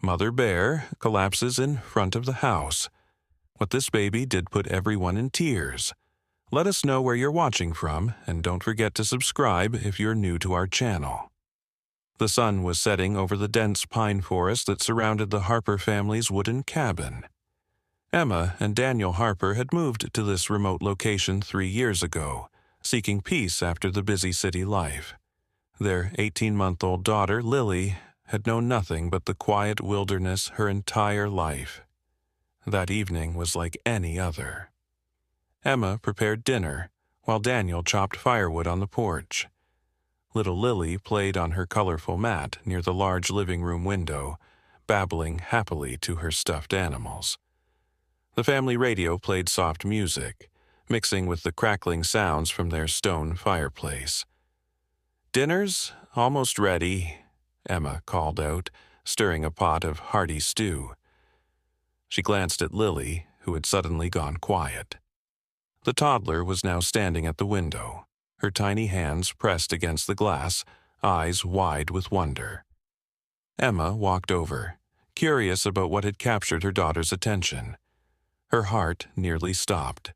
Mother Bear collapses in front of the house. What this baby did put everyone in tears. Let us know where you're watching from, and don't forget to subscribe if you're new to our channel. The sun was setting over the dense pine forest that surrounded the Harper family's wooden cabin. Emma and Daniel Harper had moved to this remote location 3 years ago, seeking peace after the busy city life. Their 18-month-old daughter, Lily, had known nothing but the quiet wilderness her entire life. That evening was like any other. Emma prepared dinner, while Daniel chopped firewood on the porch. Little Lily played on her colorful mat near the large living room window, babbling happily to her stuffed animals. The family radio played soft music, mixing with the crackling sounds from their stone fireplace. "Dinner's almost ready," Emma called out, stirring a pot of hearty stew. She glanced at Lily, who had suddenly gone quiet. The toddler was now standing at the window, her tiny hands pressed against the glass, eyes wide with wonder. Emma walked over, curious about what had captured her daughter's attention. Her heart nearly stopped.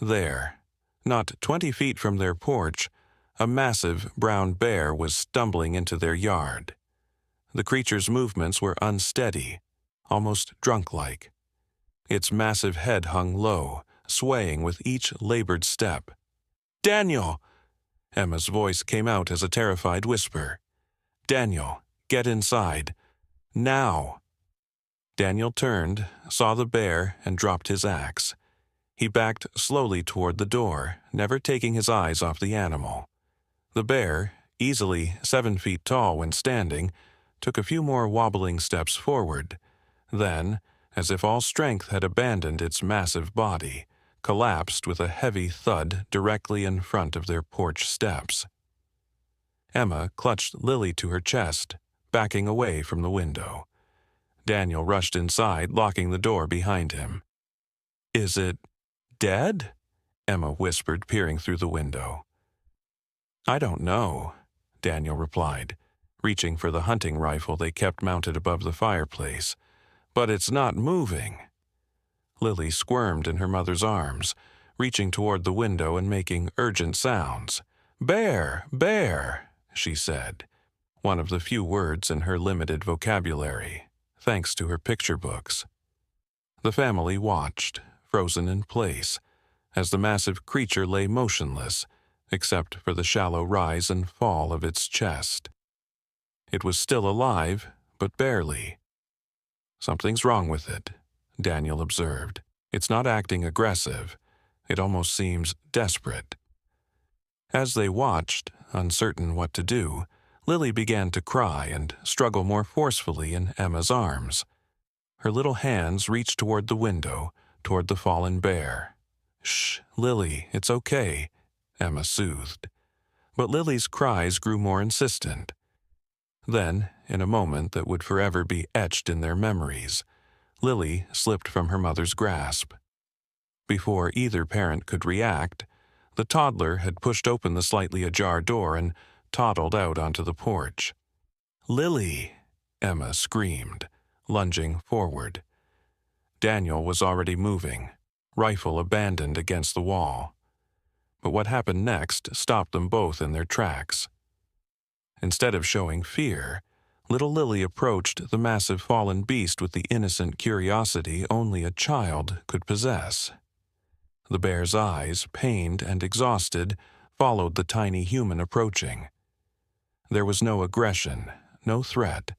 There, not 20 feet from their porch, a massive brown bear was stumbling into their yard. The creature's movements were unsteady, almost drunk-like. Its massive head hung low, swaying with each labored step. "Daniel!" Emma's voice came out as a terrified whisper. "Daniel, get inside. Now!" Daniel turned, saw the bear, and dropped his axe. He backed slowly toward the door, never taking his eyes off the animal. The bear, easily 7 feet tall when standing, took a few more wobbling steps forward. Then, as if all strength had abandoned its massive body, collapsed with a heavy thud directly in front of their porch steps. Emma clutched Lily to her chest, backing away from the window. Daniel rushed inside, locking the door behind him. "Is it dead?" Emma whispered, peering through the window. "I don't know," Daniel replied, reaching for the hunting rifle they kept mounted above the fireplace. "But it's not moving." Lily squirmed in her mother's arms, reaching toward the window and making urgent sounds. "Bear! Bear!" she said, one of the few words in her limited vocabulary, thanks to her picture books. The family watched, frozen in place, as the massive creature lay motionless, except for the shallow rise and fall of its chest. It was still alive, but barely. "Something's wrong with it," Daniel observed. "It's not acting aggressive. It almost seems desperate." As they watched, uncertain what to do, Lily began to cry and struggle more forcefully in Emma's arms. Her little hands reached toward the window, toward the fallen bear. "Shh, Lily, it's okay," Emma soothed. But Lily's cries grew more insistent. Then, in a moment that would forever be etched in their memories, Lily slipped from her mother's grasp. Before either parent could react, the toddler had pushed open the slightly ajar door and toddled out onto the porch. "Lily!" Emma screamed, lunging forward. Daniel was already moving, rifle abandoned against the wall. But what happened next stopped them both in their tracks. Instead of showing fear, little Lily approached the massive fallen beast with the innocent curiosity only a child could possess. The bear's eyes, pained and exhausted, followed the tiny human approaching. There was no aggression, no threat,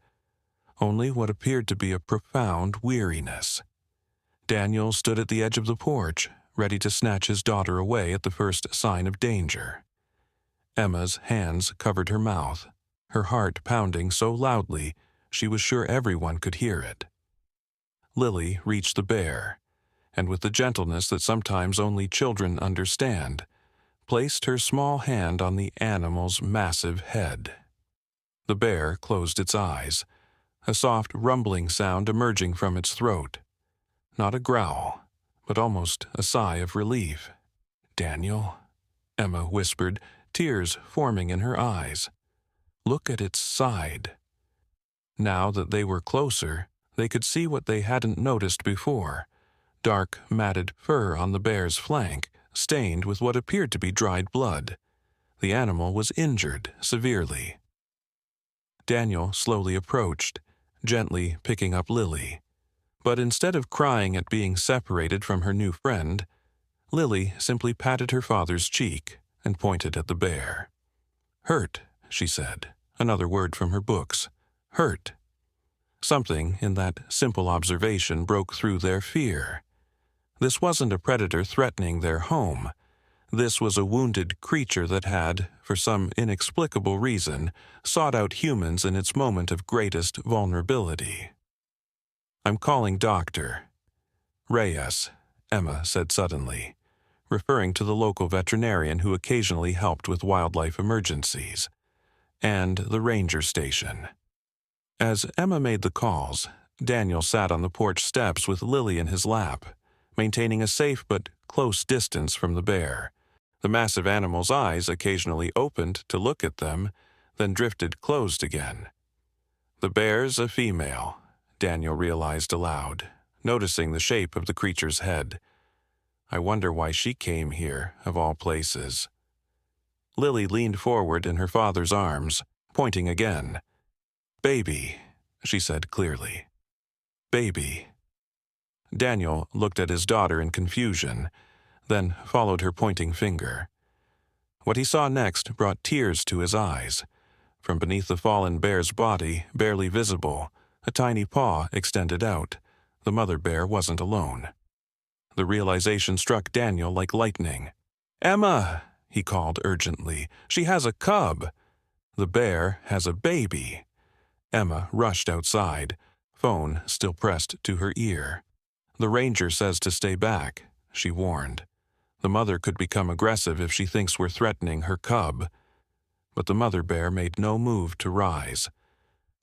only what appeared to be a profound weariness. Daniel stood at the edge of the porch, ready to snatch his daughter away at the first sign of danger. Emma's hands covered her mouth, her heart pounding so loudly she was sure everyone could hear it. Lily reached the bear, and with the gentleness that sometimes only children understand, placed her small hand on the animal's massive head. The bear closed its eyes, a soft rumbling sound emerging from its throat. Not a growl, but almost a sigh of relief. "Daniel," Emma whispered, tears forming in her eyes. "Look at its side." Now that they were closer, they could see what they hadn't noticed before: dark, matted fur on the bear's flank, stained with what appeared to be dried blood. The animal was injured severely. Daniel slowly approached, gently picking up Lily. But instead of crying at being separated from her new friend, Lily simply patted her father's cheek and pointed at the bear. "Hurt," she said, another word from her books. "Hurt." Something in that simple observation broke through their fear. This wasn't a predator threatening their home. This was a wounded creature that had, for some inexplicable reason, sought out humans in its moment of greatest vulnerability. "I'm calling Dr. Reyes," Emma said suddenly, referring to the local veterinarian who occasionally helped with wildlife emergencies, "and the ranger station." As Emma made the calls, Daniel sat on the porch steps with Lily in his lap, maintaining a safe but close distance from the bear. The massive animal's eyes occasionally opened to look at them, then drifted closed again. "The bear's a female," Daniel realized aloud, noticing the shape of the creature's head. "I wonder why she came here, of all places." Lily leaned forward in her father's arms, pointing again. "Baby," she said clearly. "Baby." Daniel looked at his daughter in confusion, then followed her pointing finger. What he saw next brought tears to his eyes. From beneath the fallen bear's body, barely visible, a tiny paw extended out. The mother bear wasn't alone. The realization struck Daniel like lightning. "Emma!" he called urgently. "She has a cub! The bear has a baby!" Emma rushed outside, phone still pressed to her ear. "The ranger says to stay back," she warned. "The mother could become aggressive if she thinks we're threatening her cub." But the mother bear made no move to rise.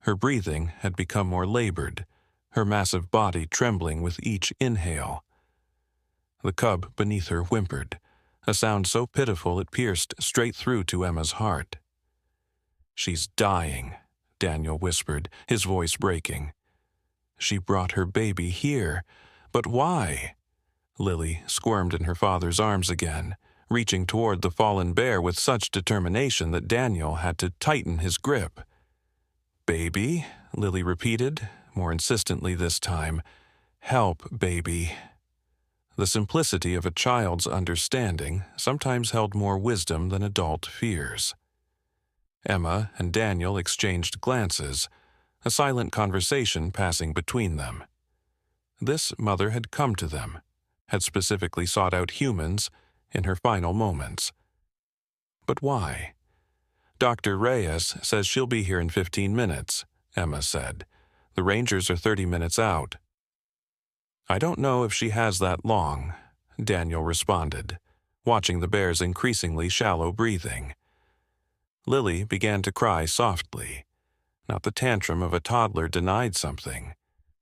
Her breathing had become more labored, her massive body trembling with each inhale. The cub beneath her whimpered, a sound so pitiful it pierced straight through to Emma's heart. "She's dying," Daniel whispered, his voice breaking. "She brought her baby here. But why?" Lily squirmed in her father's arms again, reaching toward the fallen bear with such determination that Daniel had to tighten his grip. "Baby," Lily repeated, more insistently this time. "Help, baby." The simplicity of a child's understanding sometimes held more wisdom than adult fears. Emma and Daniel exchanged glances, a silent conversation passing between them. This mother had come to them, had specifically sought out humans in her final moments. But why? "Dr. Reyes says she'll be here in 15 minutes, Emma said. "The rangers are 30 minutes out." "I don't know if she has that long," Daniel responded, watching the bear's increasingly shallow breathing. Lily began to cry softly, not the tantrum of a toddler denied something,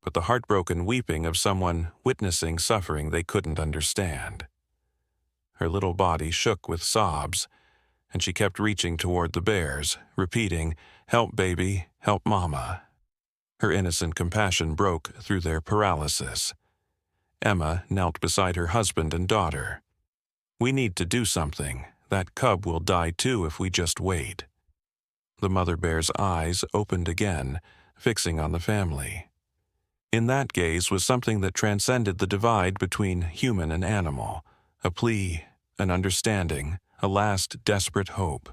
but the heartbroken weeping of someone witnessing suffering they couldn't understand. Her little body shook with sobs, and she kept reaching toward the bears, repeating, "Help, baby, help Mama." Her innocent compassion broke through their paralysis. Emma knelt beside her husband and daughter. "We need to do something. That cub will die too if we just wait." The mother bear's eyes opened again, fixing on the family. In that gaze was something that transcended the divide between human and animal, a plea, an understanding, a last desperate hope.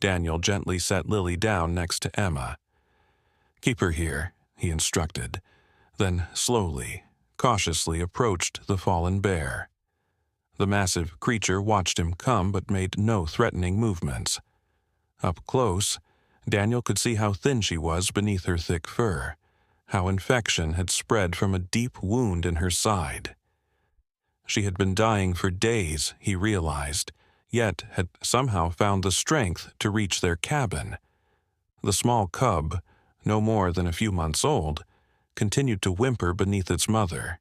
Daniel gently set Lily down next to Emma. "Keep her here," he instructed, then slowly, cautiously approached the fallen bear. The massive creature watched him come but made no threatening movements. Up close, Daniel could see how thin she was beneath her thick fur, how infection had spread from a deep wound in her side. She had been dying for days, he realized, yet had somehow found the strength to reach their cabin. The small cub, no more than a few months old, continued to whimper beneath its mother.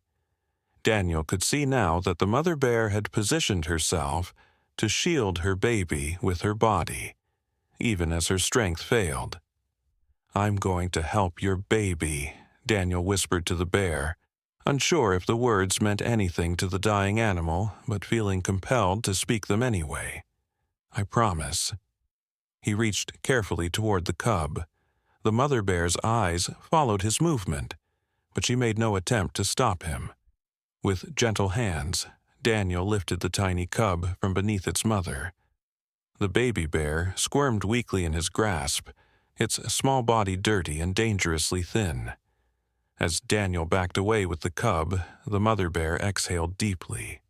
Daniel could see now that the mother bear had positioned herself to shield her baby with her body, even as her strength failed. "I'm going to help your baby," Daniel whispered to the bear, unsure if the words meant anything to the dying animal, but feeling compelled to speak them anyway. "I promise." He reached carefully toward the cub. The mother bear's eyes followed his movement, but she made no attempt to stop him. With gentle hands, Daniel lifted the tiny cub from beneath its mother. The baby bear squirmed weakly in his grasp, its small body dirty and dangerously thin. As Daniel backed away with the cub, the mother bear exhaled deeply.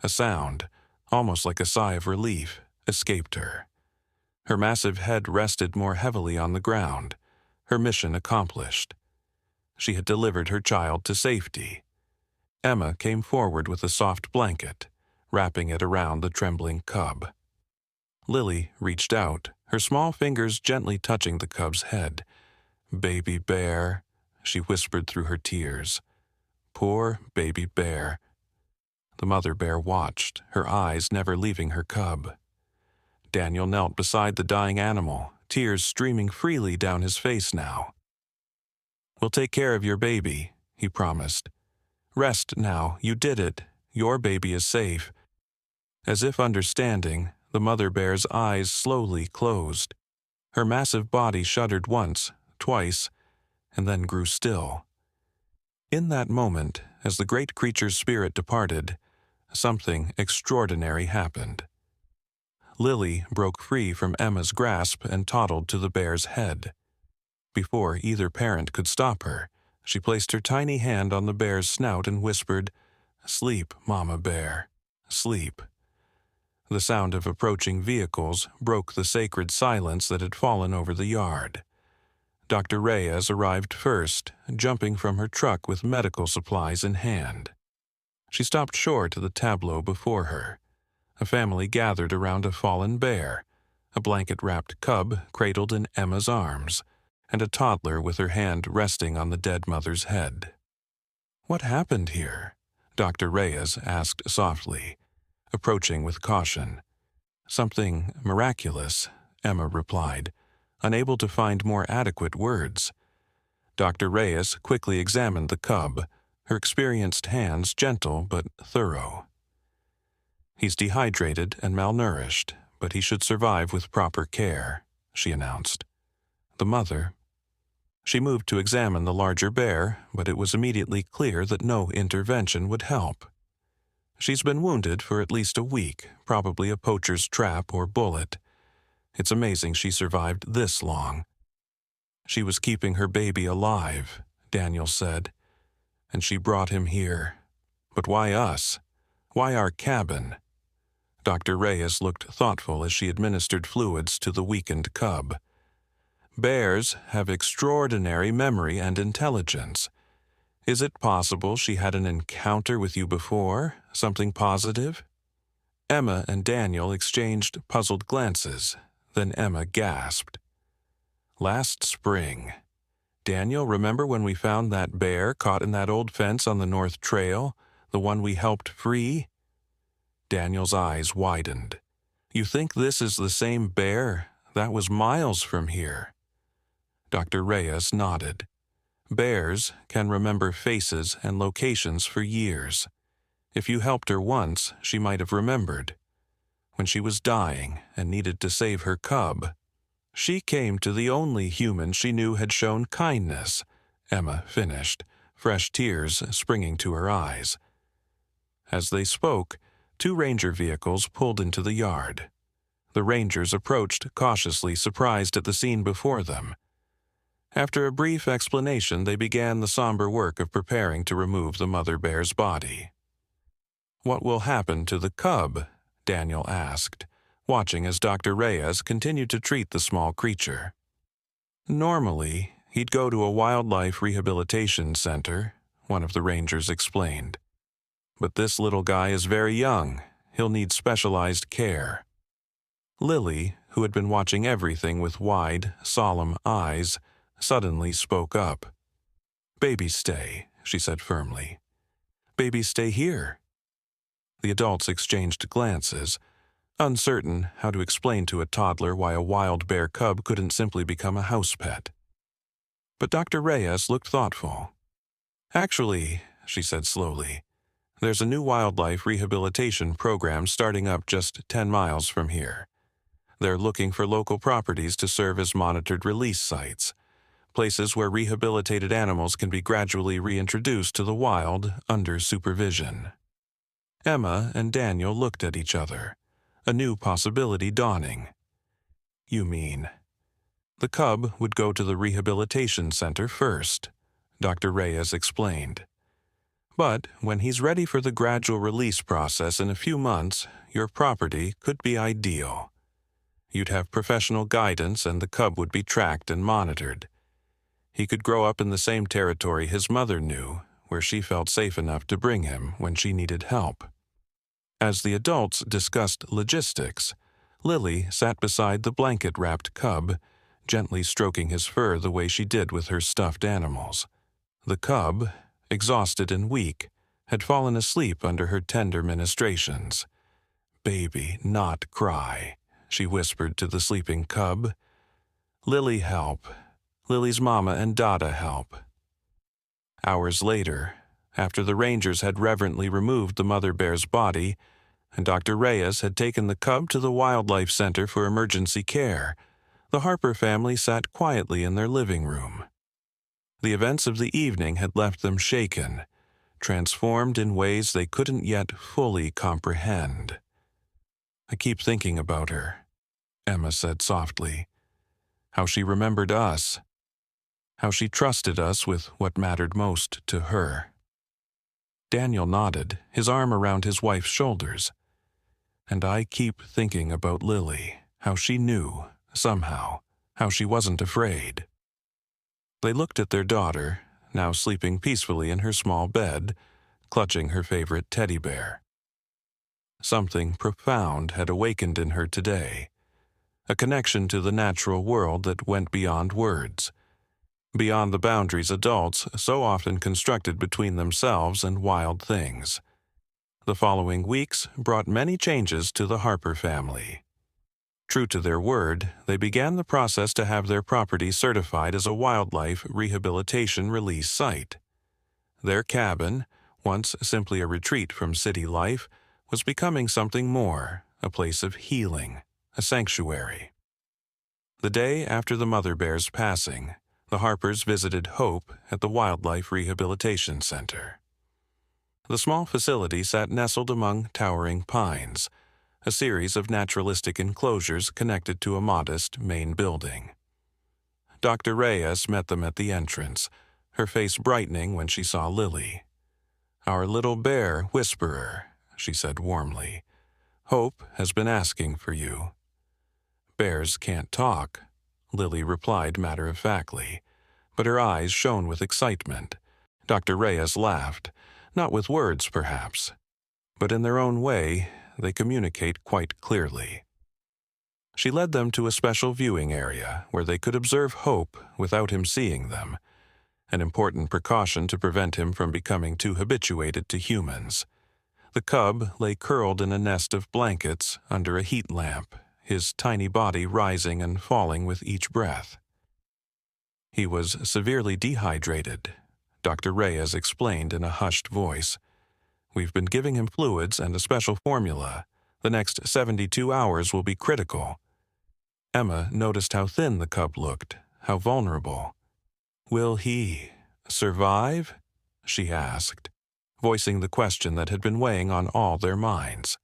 A sound, almost like a sigh of relief, escaped her. Her massive head rested more heavily on the ground, her mission accomplished. She had delivered her child to safety. Emma came forward with a soft blanket, wrapping it around the trembling cub. Lily reached out, her small fingers gently touching the cub's head. "Baby bear," she whispered through her tears. "Poor baby bear." The mother bear watched, her eyes never leaving her cub. Daniel knelt beside the dying animal, tears streaming freely down his face now. "We'll take care of your baby," he promised. "Rest now, you did it. Your baby is safe." As if understanding, the mother bear's eyes slowly closed. Her massive body shuddered once, twice, and then grew still. In that moment, as the great creature's spirit departed, something extraordinary happened. Lily broke free from Emma's grasp and toddled to the bear's head. Before either parent could stop her, she placed her tiny hand on the bear's snout and whispered, "Sleep, Mama Bear, sleep." The sound of approaching vehicles broke the sacred silence that had fallen over the yard. Dr. Reyes arrived first, jumping from her truck with medical supplies in hand. She stopped short of the tableau before her. A family gathered around a fallen bear, a blanket-wrapped cub cradled in Emma's arms, and a toddler with her hand resting on the dead mother's head. "What happened here?" Dr. Reyes asked softly, approaching with caution. "Something miraculous," Emma replied, unable to find more adequate words. Dr. Reyes quickly examined the cub, her experienced hands gentle but thorough. "He's dehydrated and malnourished, but he should survive with proper care," she announced. The mother. She moved to examine the larger bear, but it was immediately clear that no intervention would help. "She's been wounded for at least a week, probably a poacher's trap or bullet. It's amazing she survived this long." "She was keeping her baby alive," Daniel said, "and she brought him here. But why us? Why our cabin?" Dr. Reyes looked thoughtful as she administered fluids to the weakened cub. "Bears have extraordinary memory and intelligence. Is it possible she had an encounter with you before, something positive?" Emma and Daniel exchanged puzzled glances, then Emma gasped. "Last spring. Daniel, remember when we found that bear caught in that old fence on the North Trail, the one we helped free?" Daniel's eyes widened. "You think this is the same bear? That was miles from here." Dr. Reyes nodded. "Bears can remember faces and locations for years. If you helped her once, she might have remembered. When she was dying and needed to save her cub, she came to the only human she knew had shown kindness," Emma finished, fresh tears springing to her eyes. As they spoke, 2 ranger vehicles pulled into the yard. The rangers approached cautiously, surprised at the scene before them. After a brief explanation, they began the somber work of preparing to remove the mother bear's body. "What will happen to the cub?" Daniel asked, watching as Dr. Reyes continued to treat the small creature. "Normally, he'd go to a wildlife rehabilitation center," one of the rangers explained. "But this little guy is very young. He'll need specialized care." Lily, who had been watching everything with wide, solemn eyes, suddenly spoke up. "Baby stay," she said firmly. "Baby stay here." The adults exchanged glances, uncertain how to explain to a toddler why a wild bear cub couldn't simply become a house pet. But Dr. Reyes looked thoughtful. "Actually," she said slowly, "there's a new wildlife rehabilitation program starting up just 10 miles from here. They're looking for local properties to serve as monitored release sites, places where rehabilitated animals can be gradually reintroduced to the wild under supervision." Emma and Daniel looked at each other, a new possibility dawning. "You mean?" "The cub would go to the rehabilitation center first," Dr. Reyes explained. "But when he's ready for the gradual release process in a few months, your property could be ideal. You'd have professional guidance and the cub would be tracked and monitored. He could grow up in the same territory his mother knew, where she felt safe enough to bring him when she needed help." As the adults discussed logistics, Lily sat beside the blanket-wrapped cub, gently stroking his fur the way she did with her stuffed animals. The cub, exhausted and weak, had fallen asleep under her tender ministrations. "Baby, not cry," she whispered to the sleeping cub. "Lily help. Lily's mama and Dada help." Hours later, after the rangers had reverently removed the mother bear's body, and Dr. Reyes had taken the cub to the Wildlife Center for emergency care, the Harper family sat quietly in their living room. The events of the evening had left them shaken, transformed in ways they couldn't yet fully comprehend. "I keep thinking about her," Emma said softly. "How she remembered us. How she trusted us with what mattered most to her." Daniel nodded, his arm around his wife's shoulders. "And I keep thinking about Lily, how she knew, somehow, how she wasn't afraid." They looked at their daughter, now sleeping peacefully in her small bed, clutching her favorite teddy bear. Something profound had awakened in her today, a connection to the natural world that went beyond words, beyond the boundaries adults so often constructed between themselves and wild things. The following weeks brought many changes to the Harper family. True to their word, they began the process to have their property certified as a wildlife rehabilitation release site. Their cabin, once simply a retreat from city life, was becoming something more, a place of healing, a sanctuary. The day after the mother bear's passing, the Harpers visited Hope at the Wildlife Rehabilitation Center. The small facility sat nestled among towering pines, a series of naturalistic enclosures connected to a modest main building. Dr. Reyes met them at the entrance, her face brightening when she saw Lily. "Our little bear whisperer," she said warmly. "Hope has been asking for you." "Bears can't talk," Lily replied matter-of-factly, but her eyes shone with excitement. Dr. Reyes laughed, not with words perhaps, but in their own way they communicate quite clearly. She led them to a special viewing area where they could observe Hope without him seeing them, an important precaution to prevent him from becoming too habituated to humans. The cub lay curled in a nest of blankets under a heat lamp, his tiny body rising and falling with each breath. He was severely dehydrated, Dr. Reyes explained in a hushed voice. "We've been giving him fluids and a special formula. The next 72 hours will be critical." Emma noticed how thin the cub looked, how vulnerable. "Will he survive?" she asked, voicing the question that had been weighing on all their minds.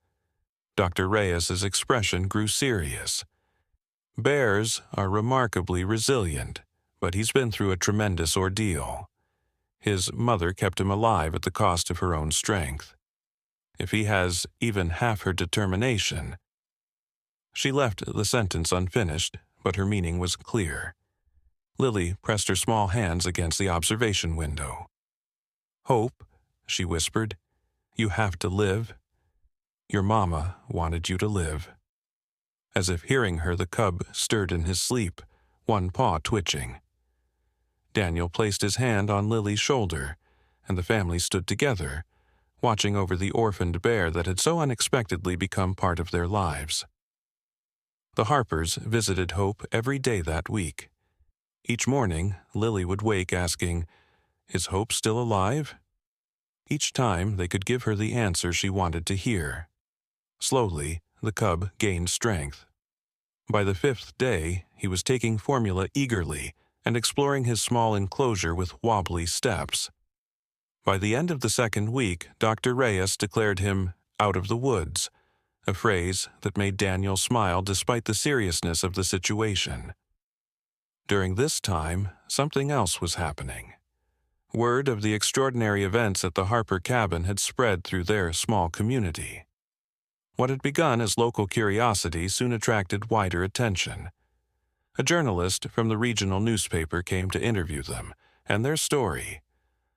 Dr. Reyes's expression grew serious. "Bears are remarkably resilient, but he's been through a tremendous ordeal. His mother kept him alive at the cost of her own strength. If he has even half her determination—" She left the sentence unfinished, but her meaning was clear. Lily pressed her small hands against the observation window. "Hope," she whispered, "you have to live. Your mama wanted you to live." As if hearing her, the cub stirred in his sleep, one paw twitching. Daniel placed his hand on Lily's shoulder, and the family stood together, watching over the orphaned bear that had so unexpectedly become part of their lives. The Harpers visited Hope every day that week. Each morning, Lily would wake asking, "Is Hope still alive?" Each time, they could give her the answer she wanted to hear. Slowly, the cub gained strength. By the 5th day, he was taking formula eagerly and exploring his small enclosure with wobbly steps. By the end of the 2nd week, Dr. Reyes declared him out of the woods, a phrase that made Daniel smile despite the seriousness of the situation. During this time, something else was happening. Word of the extraordinary events at the Harper cabin had spread through their small community. What had begun as local curiosity soon attracted wider attention. A journalist from the regional newspaper came to interview them, and their story,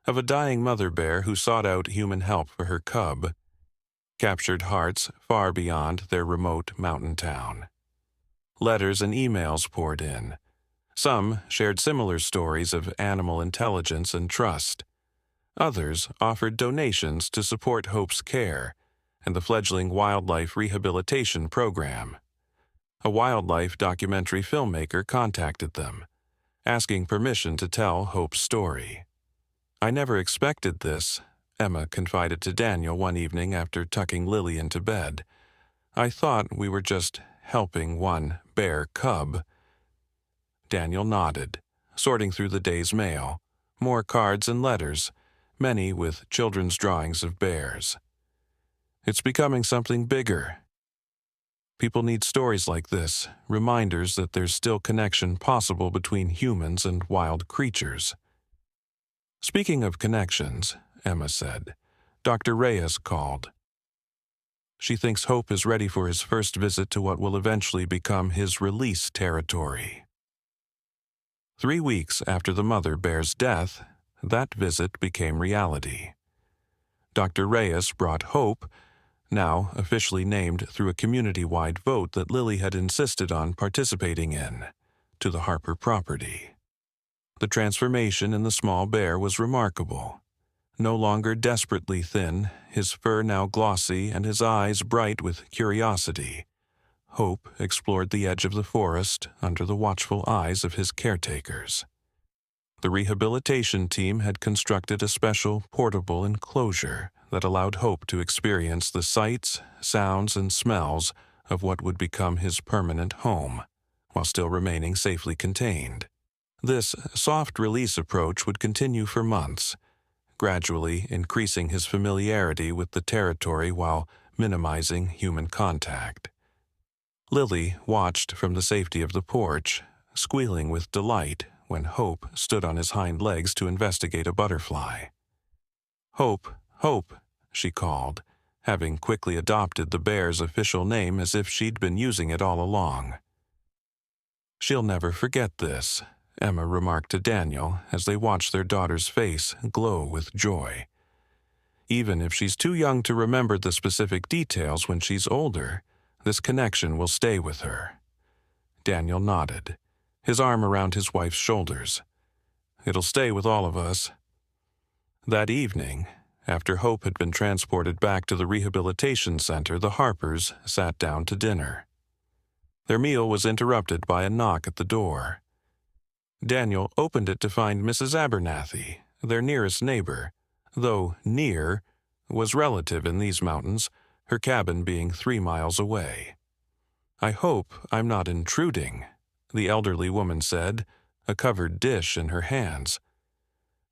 of a dying mother bear who sought out human help for her cub, captured hearts far beyond their remote mountain town. Letters and emails poured in. Some shared similar stories of animal intelligence and trust. Others offered donations to support Hope's care and the fledgling wildlife rehabilitation program. A wildlife documentary filmmaker contacted them, asking permission to tell Hope's story. "I never expected this," Emma confided to Daniel one evening after tucking Lily into bed. "I thought we were just helping one bear cub." Daniel nodded, sorting through the day's mail. More cards and letters, many with children's drawings of bears. "It's becoming something bigger. People need stories like this, reminders that there's still connection possible between humans and wild creatures." "Speaking of connections," Emma said, "Dr. Reyes called. She thinks Hope is ready for his first visit to what will eventually become his release territory." 3 weeks after the mother bear's death, that visit became reality. Dr. Reyes brought Hope, now officially named through a community-wide vote that Lily had insisted on participating in, to the Harper property. The transformation in the small bear was remarkable. No longer desperately thin, his fur now glossy and his eyes bright with curiosity, Hope explored the edge of the forest under the watchful eyes of his caretakers. The rehabilitation team had constructed a special portable enclosure that allowed Hope to experience the sights, sounds, and smells of what would become his permanent home, while still remaining safely contained. This soft release approach would continue for months, gradually increasing his familiarity with the territory while minimizing human contact. Lily watched from the safety of the porch, squealing with delight when Hope stood on his hind legs to investigate a butterfly. "Hope, Hope," she called, having quickly adopted the bear's official name as if she'd been using it all along. "She'll never forget this," Emma remarked to Daniel as they watched their daughter's face glow with joy. "Even if she's too young to remember the specific details when she's older, this connection will stay with her." Daniel nodded, his arm around his wife's shoulders. "It'll stay with all of us." That evening, after Hope had been transported back to the rehabilitation center, the Harpers sat down to dinner. Their meal was interrupted by a knock at the door. Daniel opened it to find Mrs. Abernathy, their nearest neighbor, though near was relative in these mountains, her cabin being 3 miles away. "I hope I'm not intruding," the elderly woman said, a covered dish in her hands.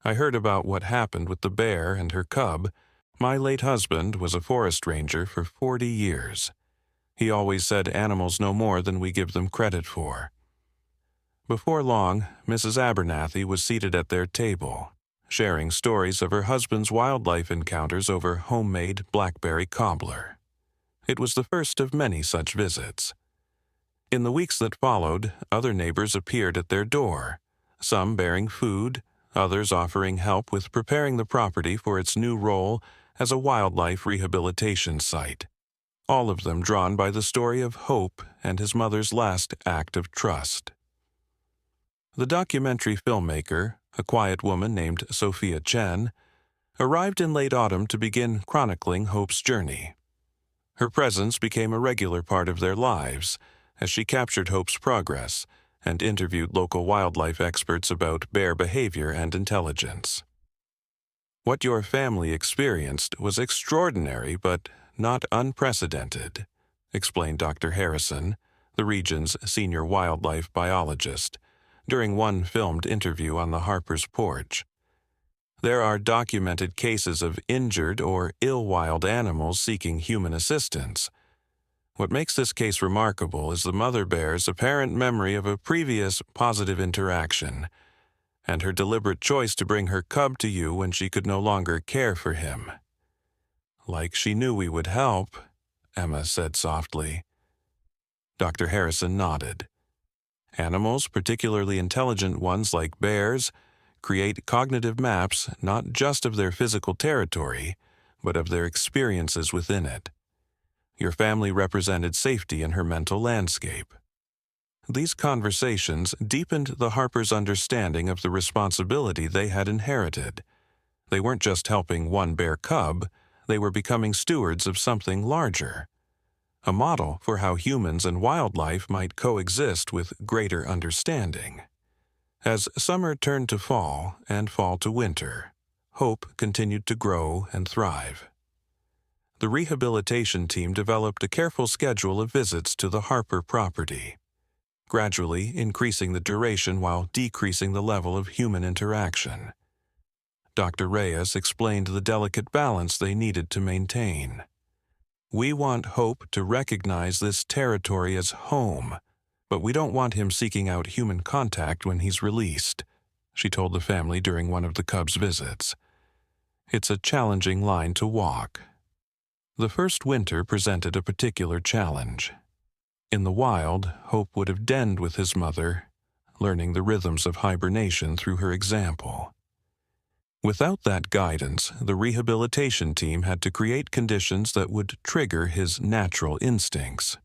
"I heard about what happened with the bear and her cub. My late husband was a forest ranger for 40 years. He always said animals know more than we give them credit for." Before long, Mrs. Abernathy was seated at their table, sharing stories of her husband's wildlife encounters over homemade blackberry cobbler. It was the first of many such visits. In the weeks that followed, other neighbors appeared at their door, some bearing food, others offering help with preparing the property for its new role as a wildlife rehabilitation site, all of them drawn by the story of Hope and his mother's last act of trust. The documentary filmmaker, a quiet woman named Sophia Chen, arrived in late autumn to begin chronicling Hope's journey. Her presence became a regular part of their lives as she captured Hope's progress and interviewed local wildlife experts about bear behavior and intelligence. What your family experienced was extraordinary but not unprecedented, explained Dr. Harrison, the region's senior wildlife biologist, during one filmed interview on the Harper's porch. There are documented cases of injured or ill wild animals seeking human assistance. What makes this case remarkable is the mother bear's apparent memory of a previous positive interaction, and her deliberate choice to bring her cub to you when she could no longer care for him. Like she knew we would help, Emma said softly. Dr. Harrison nodded. Animals, particularly intelligent ones like bears, create cognitive maps not just of their physical territory, but of their experiences within it. Your family represented safety in her mental landscape. These conversations deepened the Harpers' understanding of the responsibility they had inherited. They weren't just helping one bear cub, they were becoming stewards of something larger. A model for how humans and wildlife might coexist with greater understanding. As summer turned to fall and fall to winter, hope continued to grow and thrive. The rehabilitation team developed a careful schedule of visits to the Harper property, gradually increasing the duration while decreasing the level of human interaction. Dr. Reyes explained the delicate balance they needed to maintain. We want Hope to recognize this territory as home, but we don't want him seeking out human contact when he's released, she told the family during one of the cub's visits. It's a challenging line to walk. The first winter presented a particular challenge. In the wild, Hope would have denned with his mother, learning the rhythms of hibernation through her example. Without that guidance, the rehabilitation team had to create conditions that would trigger his natural instincts.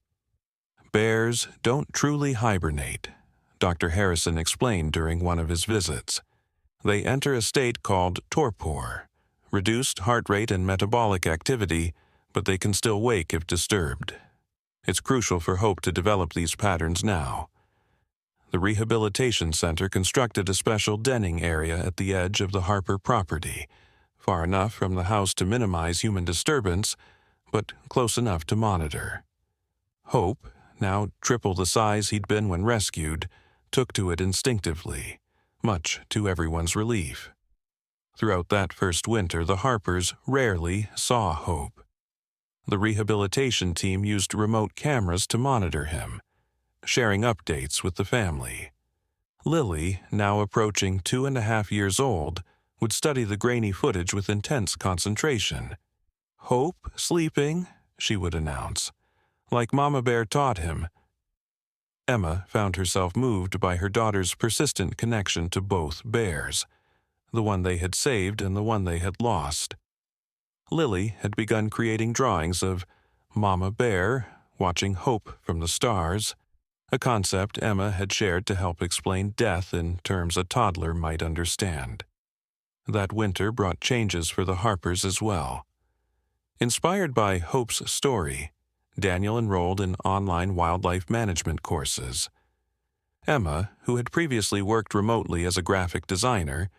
Bears don't truly hibernate, Dr. Harrison explained during one of his visits. They enter a state called torpor, reduced heart rate and metabolic activity, but they can still wake if disturbed. It's crucial for Hope to develop these patterns now. The rehabilitation center constructed a special denning area at the edge of the Harper property, far enough from the house to minimize human disturbance, but close enough to monitor. Hope, now triple the size he'd been when rescued, took to it instinctively, much to everyone's relief. Throughout that first winter, the Harpers rarely saw Hope. The rehabilitation team used remote cameras to monitor him, sharing updates with the family. Lily, now approaching 2.5 years old, would study the grainy footage with intense concentration. "Hope sleeping," she would announce, like Mama Bear taught him. Emma found herself moved by her daughter's persistent connection to both bears, the one they had saved and the one they had lost. Lily had begun creating drawings of Mama Bear watching Hope from the stars, a concept Emma had shared to help explain death in terms a toddler might understand. That winter brought changes for the Harpers as well. Inspired by Hope's story, Daniel enrolled in online wildlife management courses. Emma, who had previously worked remotely as a graphic designer,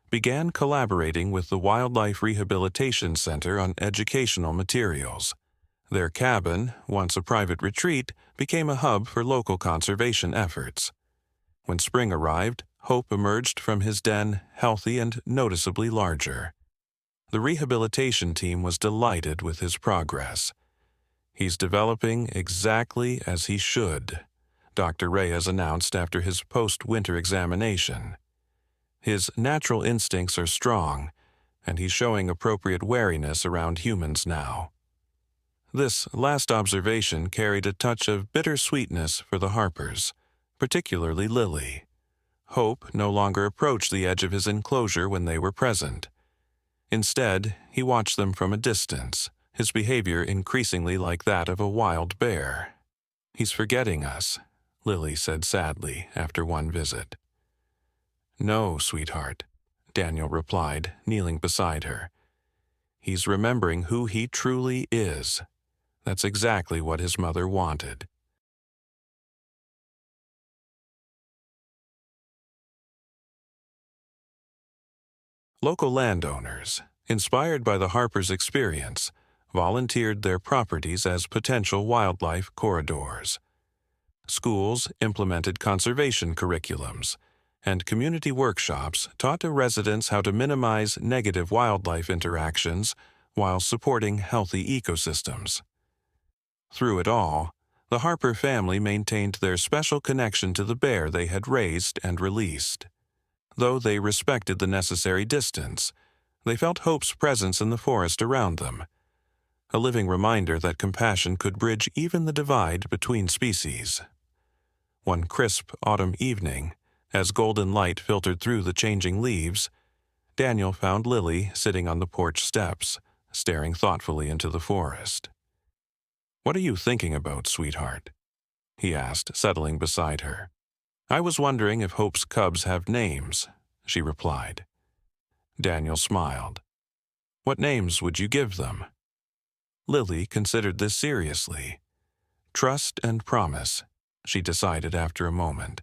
began collaborating with the Wildlife Rehabilitation Center on educational materials. Their cabin, once a private retreat, became a hub for local conservation efforts. When spring arrived, Hope emerged from his den healthy and noticeably larger. The rehabilitation team was delighted with his progress. "He's developing exactly as he should," Dr. Reyes announced after his post-winter examination. "His natural instincts are strong, and he's showing appropriate wariness around humans now." This last observation carried a touch of bittersweetness for the Harpers, particularly Lily. Hope no longer approached the edge of his enclosure when they were present. Instead, he watched them from a distance, his behavior increasingly like that of a wild bear. "He's forgetting us," Lily said sadly after one visit. "No, sweetheart," Daniel replied, kneeling beside her. "He's remembering who he truly is. That's exactly what his mother wanted." Local landowners, inspired by the Harper's experience, volunteered their properties as potential wildlife corridors. Schools implemented conservation curriculums, and community workshops taught the residents how to minimize negative wildlife interactions while supporting healthy ecosystems. Through it all, the Harper family maintained their special connection to the bear they had raised and released. Though they respected the necessary distance, they felt Hope's presence in the forest around them, a living reminder that compassion could bridge even the divide between species. One crisp autumn evening, as golden light filtered through the changing leaves, Daniel found Lily sitting on the porch steps, staring thoughtfully into the forest. "What are you thinking about, sweetheart?" he asked, settling beside her. "I was wondering if Hope's cubs have names," she replied. Daniel smiled. "What names would you give them?" Lily considered this seriously. "Trust and Promise," she decided after a moment,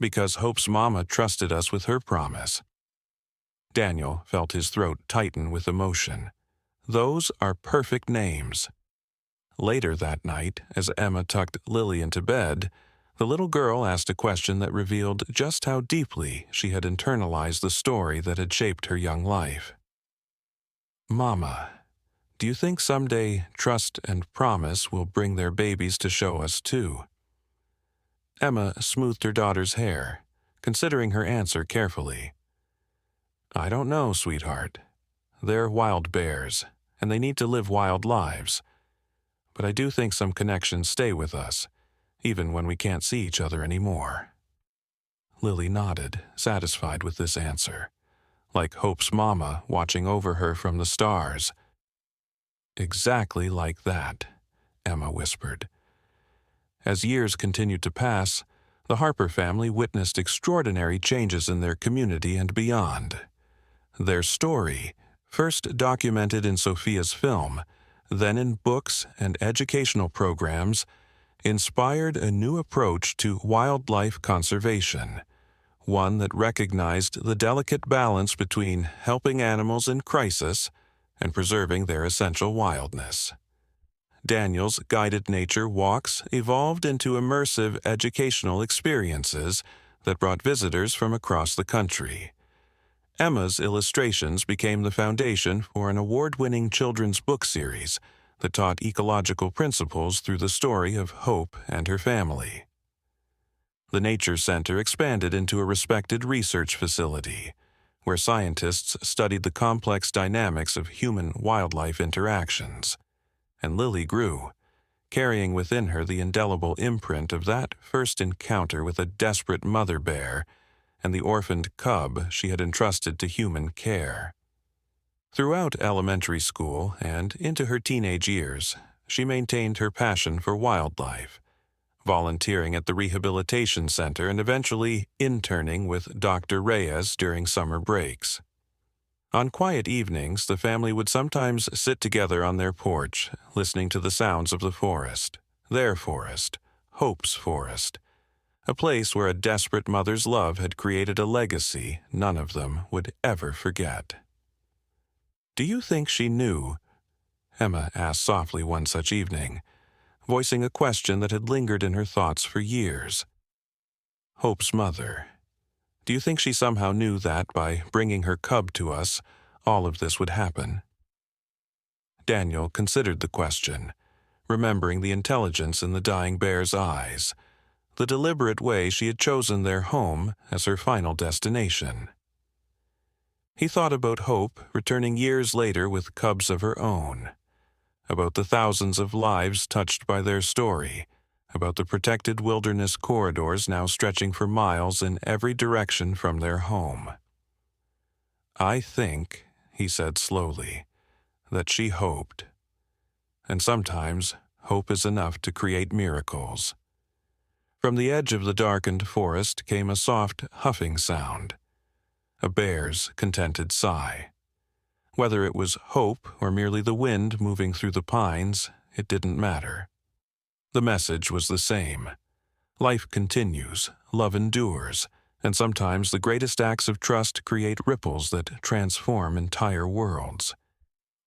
"because Hope's mama trusted us with her promise." Daniel felt his throat tighten with emotion. Those are perfect names. Later that night, as Emma tucked Lily into bed, the little girl asked a question that revealed just how deeply she had internalized the story that had shaped her young life. "Mama, do you think someday Trust and Promise will bring their babies to show us too?" Emma smoothed her daughter's hair, considering her answer carefully. "I don't know, sweetheart. They're wild bears, and they need to live wild lives. But I do think some connections stay with us, even when we can't see each other anymore." Lily nodded, satisfied with this answer, like Hope's mama watching over her from the stars. "Exactly like that," Emma whispered. As years continued to pass, the Harper family witnessed extraordinary changes in their community and beyond. Their story, first documented in Sophia's film, then in books and educational programs, inspired a new approach to wildlife conservation, one that recognized the delicate balance between helping animals in crisis and preserving their essential wildness. Daniel's guided nature walks evolved into immersive educational experiences that brought visitors from across the country. Emma's illustrations became the foundation for an award-winning children's book series that taught ecological principles through the story of Hope and her family. The Nature Center expanded into a respected research facility, where scientists studied the complex dynamics of human-wildlife interactions. And Lily grew, carrying within her the indelible imprint of that first encounter with a desperate mother bear and the orphaned cub she had entrusted to human care. Throughout elementary school and into her teenage years, she maintained her passion for wildlife, volunteering at the rehabilitation center and eventually interning with Dr. Reyes during summer breaks. On quiet evenings, the family would sometimes sit together on their porch, listening to the sounds of the forest, their forest, Hope's forest, a place where a desperate mother's love had created a legacy none of them would ever forget. "Do you think she knew?" Emma asked softly one such evening, voicing a question that had lingered in her thoughts for years. Hope's mother. Do you think she somehow knew that by bringing her cub to us, all of this would happen? Daniel considered the question, remembering the intelligence in the dying bear's eyes, the deliberate way she had chosen their home as her final destination. He thought about Hope returning years later with cubs of her own, about the thousands of lives touched by their story, about the protected wilderness corridors now stretching for miles in every direction from their home. "I think," he said slowly, "that she hoped. And sometimes hope is enough to create miracles." From the edge of the darkened forest came a soft huffing sound, a bear's contented sigh. Whether it was hope or merely the wind moving through the pines, it didn't matter. The message was the same. Life continues, love endures, And sometimes the greatest acts of trust create ripples that transform entire worlds.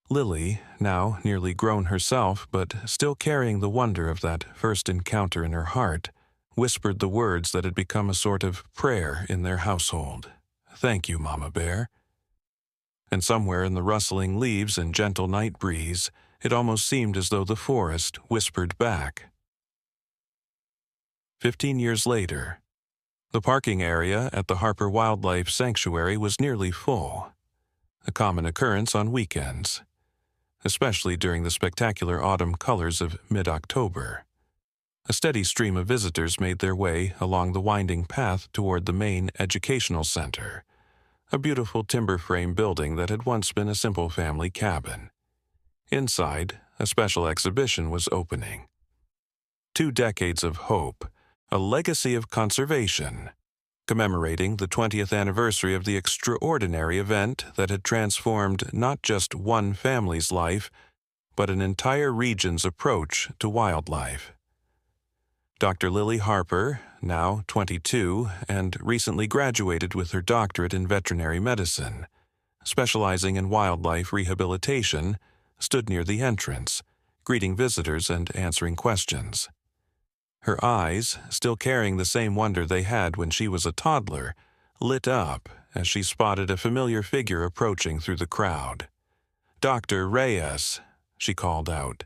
Lily, now nearly grown herself but still carrying the wonder of that first encounter in her heart, whispered the words that had become a sort of prayer in their household. "Thank you, Mama Bear." And somewhere in the rustling leaves and gentle night breeze, it almost seemed as though the forest whispered back. 15 years later, the parking area at the Harper Wildlife Sanctuary was nearly full, a common occurrence on weekends, especially during the spectacular autumn colors of mid-October. A steady stream of visitors made their way along the winding path toward the main educational center, a beautiful timber frame building that had once been a simple family cabin. Inside, a special exhibition was opening. 2 decades of hope, a legacy of conservation, commemorating the 20th anniversary of the extraordinary event that had transformed not just one family's life, but an entire region's approach to wildlife. Dr. Lily Harper, now 22 and recently graduated with her doctorate in veterinary medicine, specializing in wildlife rehabilitation, stood near the entrance, greeting visitors and answering questions. Her eyes, still carrying the same wonder they had when she was a toddler, lit up as she spotted a familiar figure approaching through the crowd. "Dr. Reyes," she called out,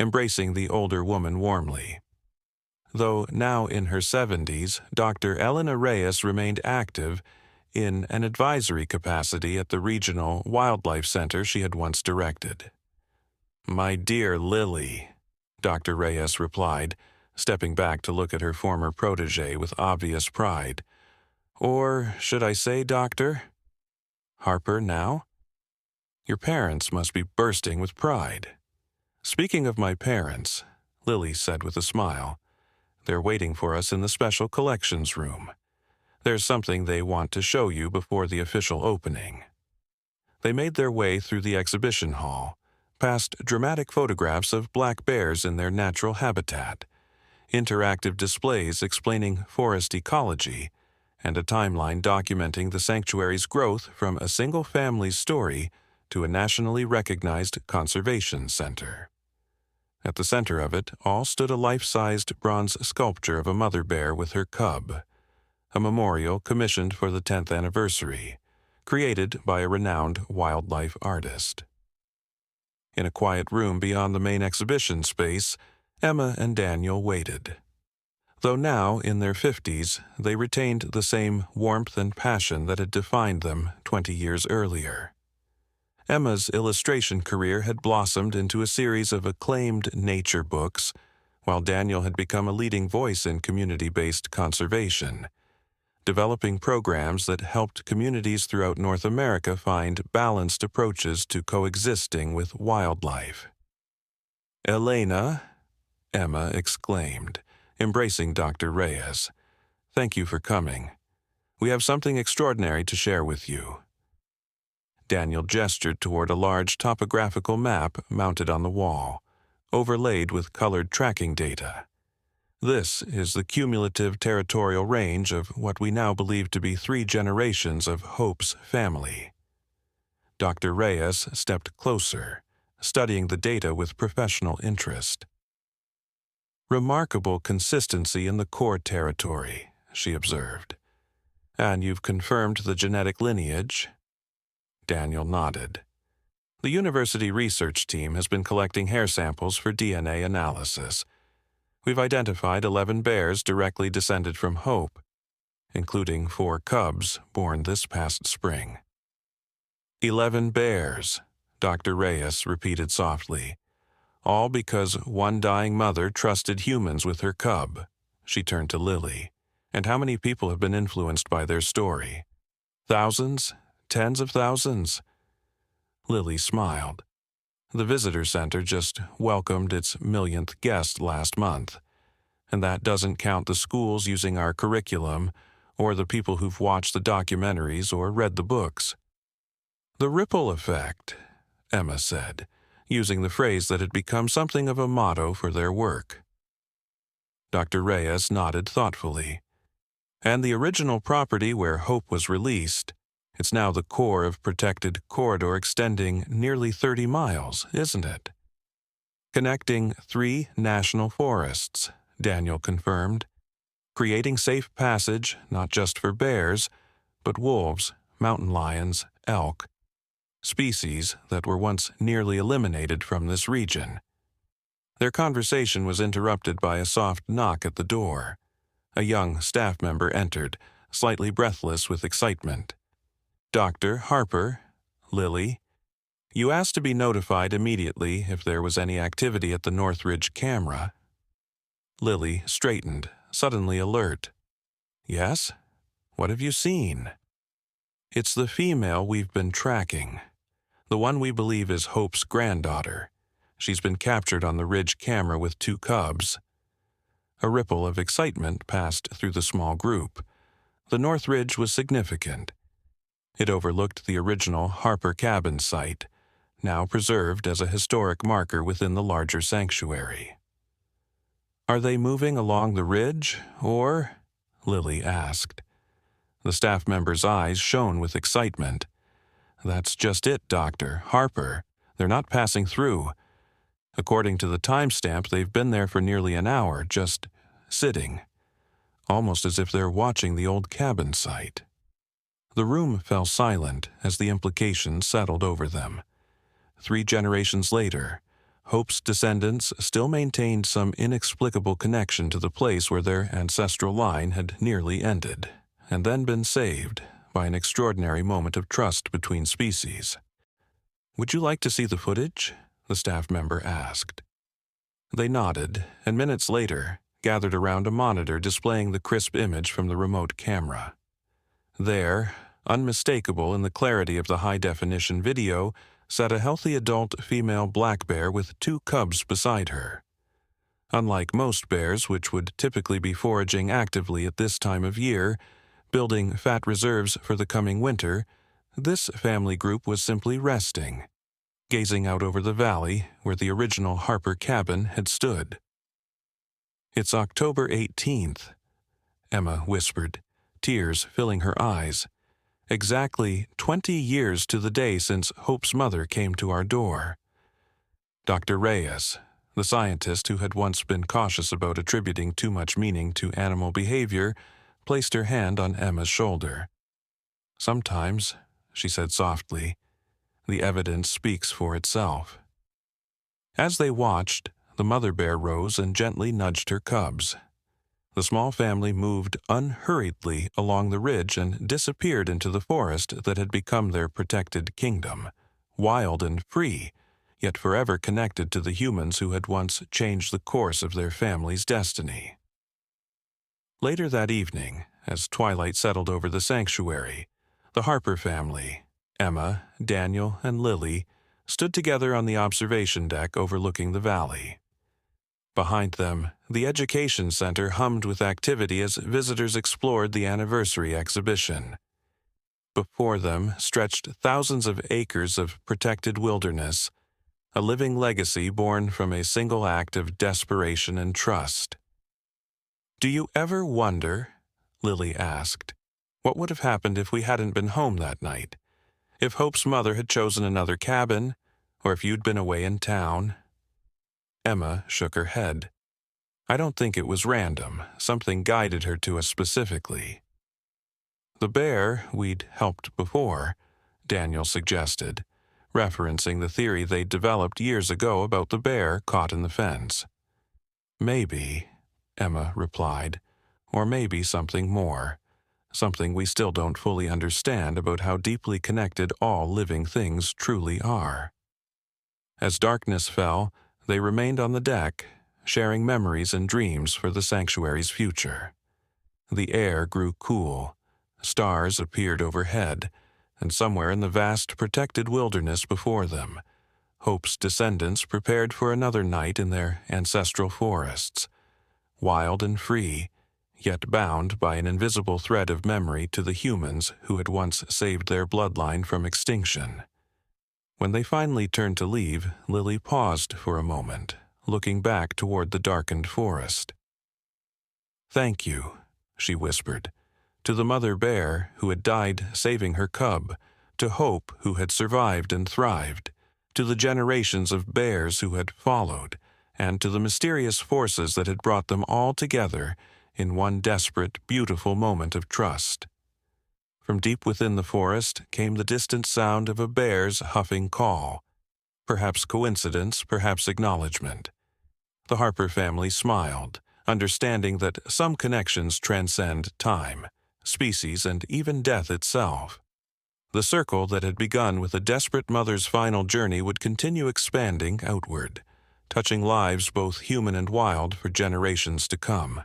embracing the older woman warmly. Though now in her 70s, Dr. Elena Reyes remained active in an advisory capacity at the regional wildlife center she had once directed. "My dear Lily," Dr. Reyes replied, stepping back to look at her former protege with obvious pride. "Or should I say, Doctor? Harper now? Your parents must be bursting with pride." "Speaking of my parents," Lily said with a smile, "they're waiting for us in the special collections room. There's something they want to show you before the official opening." They made their way through the exhibition hall, past dramatic photographs of black bears in their natural habitat, interactive displays explaining forest ecology, and a timeline documenting the sanctuary's growth from a single family's story to a nationally recognized conservation center. At the center of it all stood a life-sized bronze sculpture of a mother bear with her cub, a memorial commissioned for the 10th anniversary, created by a renowned wildlife artist. In a quiet room beyond the main exhibition space, Emma and Daniel waited. Though now in their 50s, they retained the same warmth and passion that had defined them 20 years earlier. Emma's illustration career had blossomed into a series of acclaimed nature books, while Daniel had become a leading voice in community-based conservation, developing programs that helped communities throughout North America find balanced approaches to coexisting with wildlife. "Elena," Emma exclaimed, embracing Dr. Reyes, "thank you for coming. We have something extraordinary to share with you." Daniel gestured toward a large topographical map mounted on the wall, overlaid with colored tracking data. "This is the cumulative territorial range of what we now believe to be 3 generations of Hope's family." Dr. Reyes stepped closer, studying the data with professional interest. "Remarkable consistency in the core territory," she observed. "And you've confirmed the genetic lineage?" Daniel nodded. "The university research team has been collecting hair samples for DNA analysis. We've identified 11 bears directly descended from Hope, including 4 cubs born this past spring." 11 bears, Dr. Reyes repeated softly. "All because one dying mother trusted humans with her cub." She turned to Lily. "And how many people have been influenced by their story? Thousands? Tens of thousands?" Lily smiled. "The visitor center just welcomed its millionth guest last month, and that doesn't count the schools using our curriculum or the people who've watched the documentaries or read the books." "The ripple effect," Emma said, using the phrase that had become something of a motto for their work. Dr. Reyes nodded thoughtfully. And the original property where Hope was released, it's now the core of protected corridor extending nearly 30 miles, isn't it? Connecting 3 national forests, Daniel confirmed, creating safe passage not just for bears, but wolves, mountain lions, elk, species that were once nearly eliminated from this region. Their conversation was interrupted by a soft knock at the door. A young staff member entered, slightly breathless with excitement. "Dr. Harper, Lily, you asked to be notified immediately if there was any activity at the Northridge camera." Lily straightened, suddenly alert. "Yes? What have you seen?" "It's the female we've been tracking. The one we believe is Hope's granddaughter. She's been captured on the Ridge camera with 2 cubs." A ripple of excitement passed through the small group. The North Ridge was significant. It overlooked the original Harper Cabin site, now preserved as a historic marker within the larger sanctuary. "Are they moving along the ridge, or?" Lily asked. The staff member's eyes shone with excitement. "That's just it, Doctor. Harper. They're not passing through. According to the timestamp, they've been there for nearly an hour, just sitting, almost as if they're watching the old cabin site." The room fell silent as the implications settled over them. 3 generations later, Hope's descendants still maintained some inexplicable connection to the place where their ancestral line had nearly ended, and then been saved by an extraordinary moment of trust between species. "Would you like to see the footage?" the staff member asked. They nodded, and minutes later gathered around a monitor displaying the crisp image from the remote camera. There, unmistakable in the clarity of the high-definition video, sat a healthy adult female black bear with 2 cubs beside her. Unlike most bears, which would typically be foraging actively at this time of year, building fat reserves for the coming winter, this family group was simply resting, gazing out over the valley where the original Harper cabin had stood. "It's October 18th, Emma whispered, tears filling her eyes. "Exactly 20 years to the day since Hope's mother came to our door." Dr. Reyes, the scientist who had once been cautious about attributing too much meaning to animal behavior, placed her hand on Emma's shoulder. "Sometimes," she said softly, "the evidence speaks for itself." As they watched, the mother bear rose and gently nudged her cubs. The small family moved unhurriedly along the ridge and disappeared into the forest that had become their protected kingdom, wild and free, yet forever connected to the humans who had once changed the course of their family's destiny. Later that evening, as twilight settled over the sanctuary, the Harper family, Emma, Daniel, and Lily, stood together on the observation deck overlooking the valley. Behind them, the Education Center hummed with activity as visitors explored the anniversary exhibition. Before them stretched thousands of acres of protected wilderness, a living legacy born from a single act of desperation and trust. "Do you ever wonder," Lily asked, "what would have happened if we hadn't been home that night? If Hope's mother had chosen another cabin, or if you'd been away in town?" Emma shook her head. "I don't think it was random. Something guided her to us specifically." "The bear we'd helped before," Daniel suggested, referencing the theory they'd developed years ago about the bear caught in the fence. "Maybe," Emma replied, "or maybe something more. Something we still don't fully understand about how deeply connected all living things truly are." As darkness fell, they remained on the deck, sharing memories and dreams for the sanctuary's future. The air grew cool, stars appeared overhead, and somewhere in the vast protected wilderness before them, Hope's descendants prepared for another night in their ancestral forests, wild and free, yet bound by an invisible thread of memory to the humans who had once saved their bloodline from extinction. When they finally turned to leave, Lily paused for a moment, looking back toward the darkened forest. "Thank you," she whispered. to the mother bear who had died saving her cub, to Hope who had survived and thrived, to the generations of bears who had followed, and to the mysterious forces that had brought them all together in one desperate, beautiful moment of trust. From deep within the forest came the distant sound of a bear's huffing call. Perhaps coincidence, perhaps acknowledgement. The Harper family smiled, understanding that some connections transcend time, species, and even death itself. The circle that had begun with a desperate mother's final journey would continue expanding outward, touching lives both human and wild for generations to come.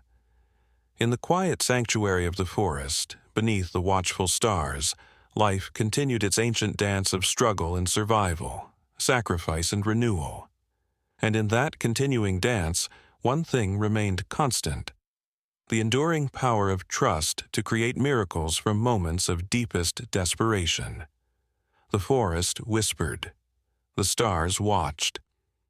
In the quiet sanctuary of the forest, beneath the watchful stars, life continued its ancient dance of struggle and survival, sacrifice and renewal. And in that continuing dance, one thing remained constant: the enduring power of trust to create miracles from moments of deepest desperation. The forest whispered, the stars watched,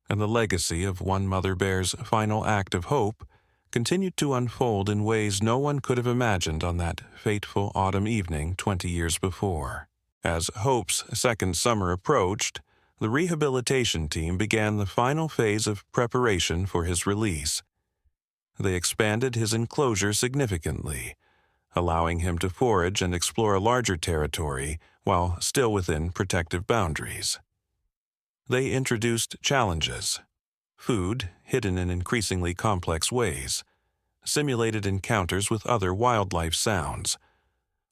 and the legacy of one mother bear's final act of hope continued to unfold in ways no one could have imagined on that fateful autumn evening 20 years before. As Hope's second summer approached, the rehabilitation team began the final phase of preparation for his release. They expanded his enclosure significantly, allowing him to forage and explore a larger territory while still within protective boundaries. They introduced challenges: food hidden in increasingly complex ways, simulated encounters with other wildlife sounds,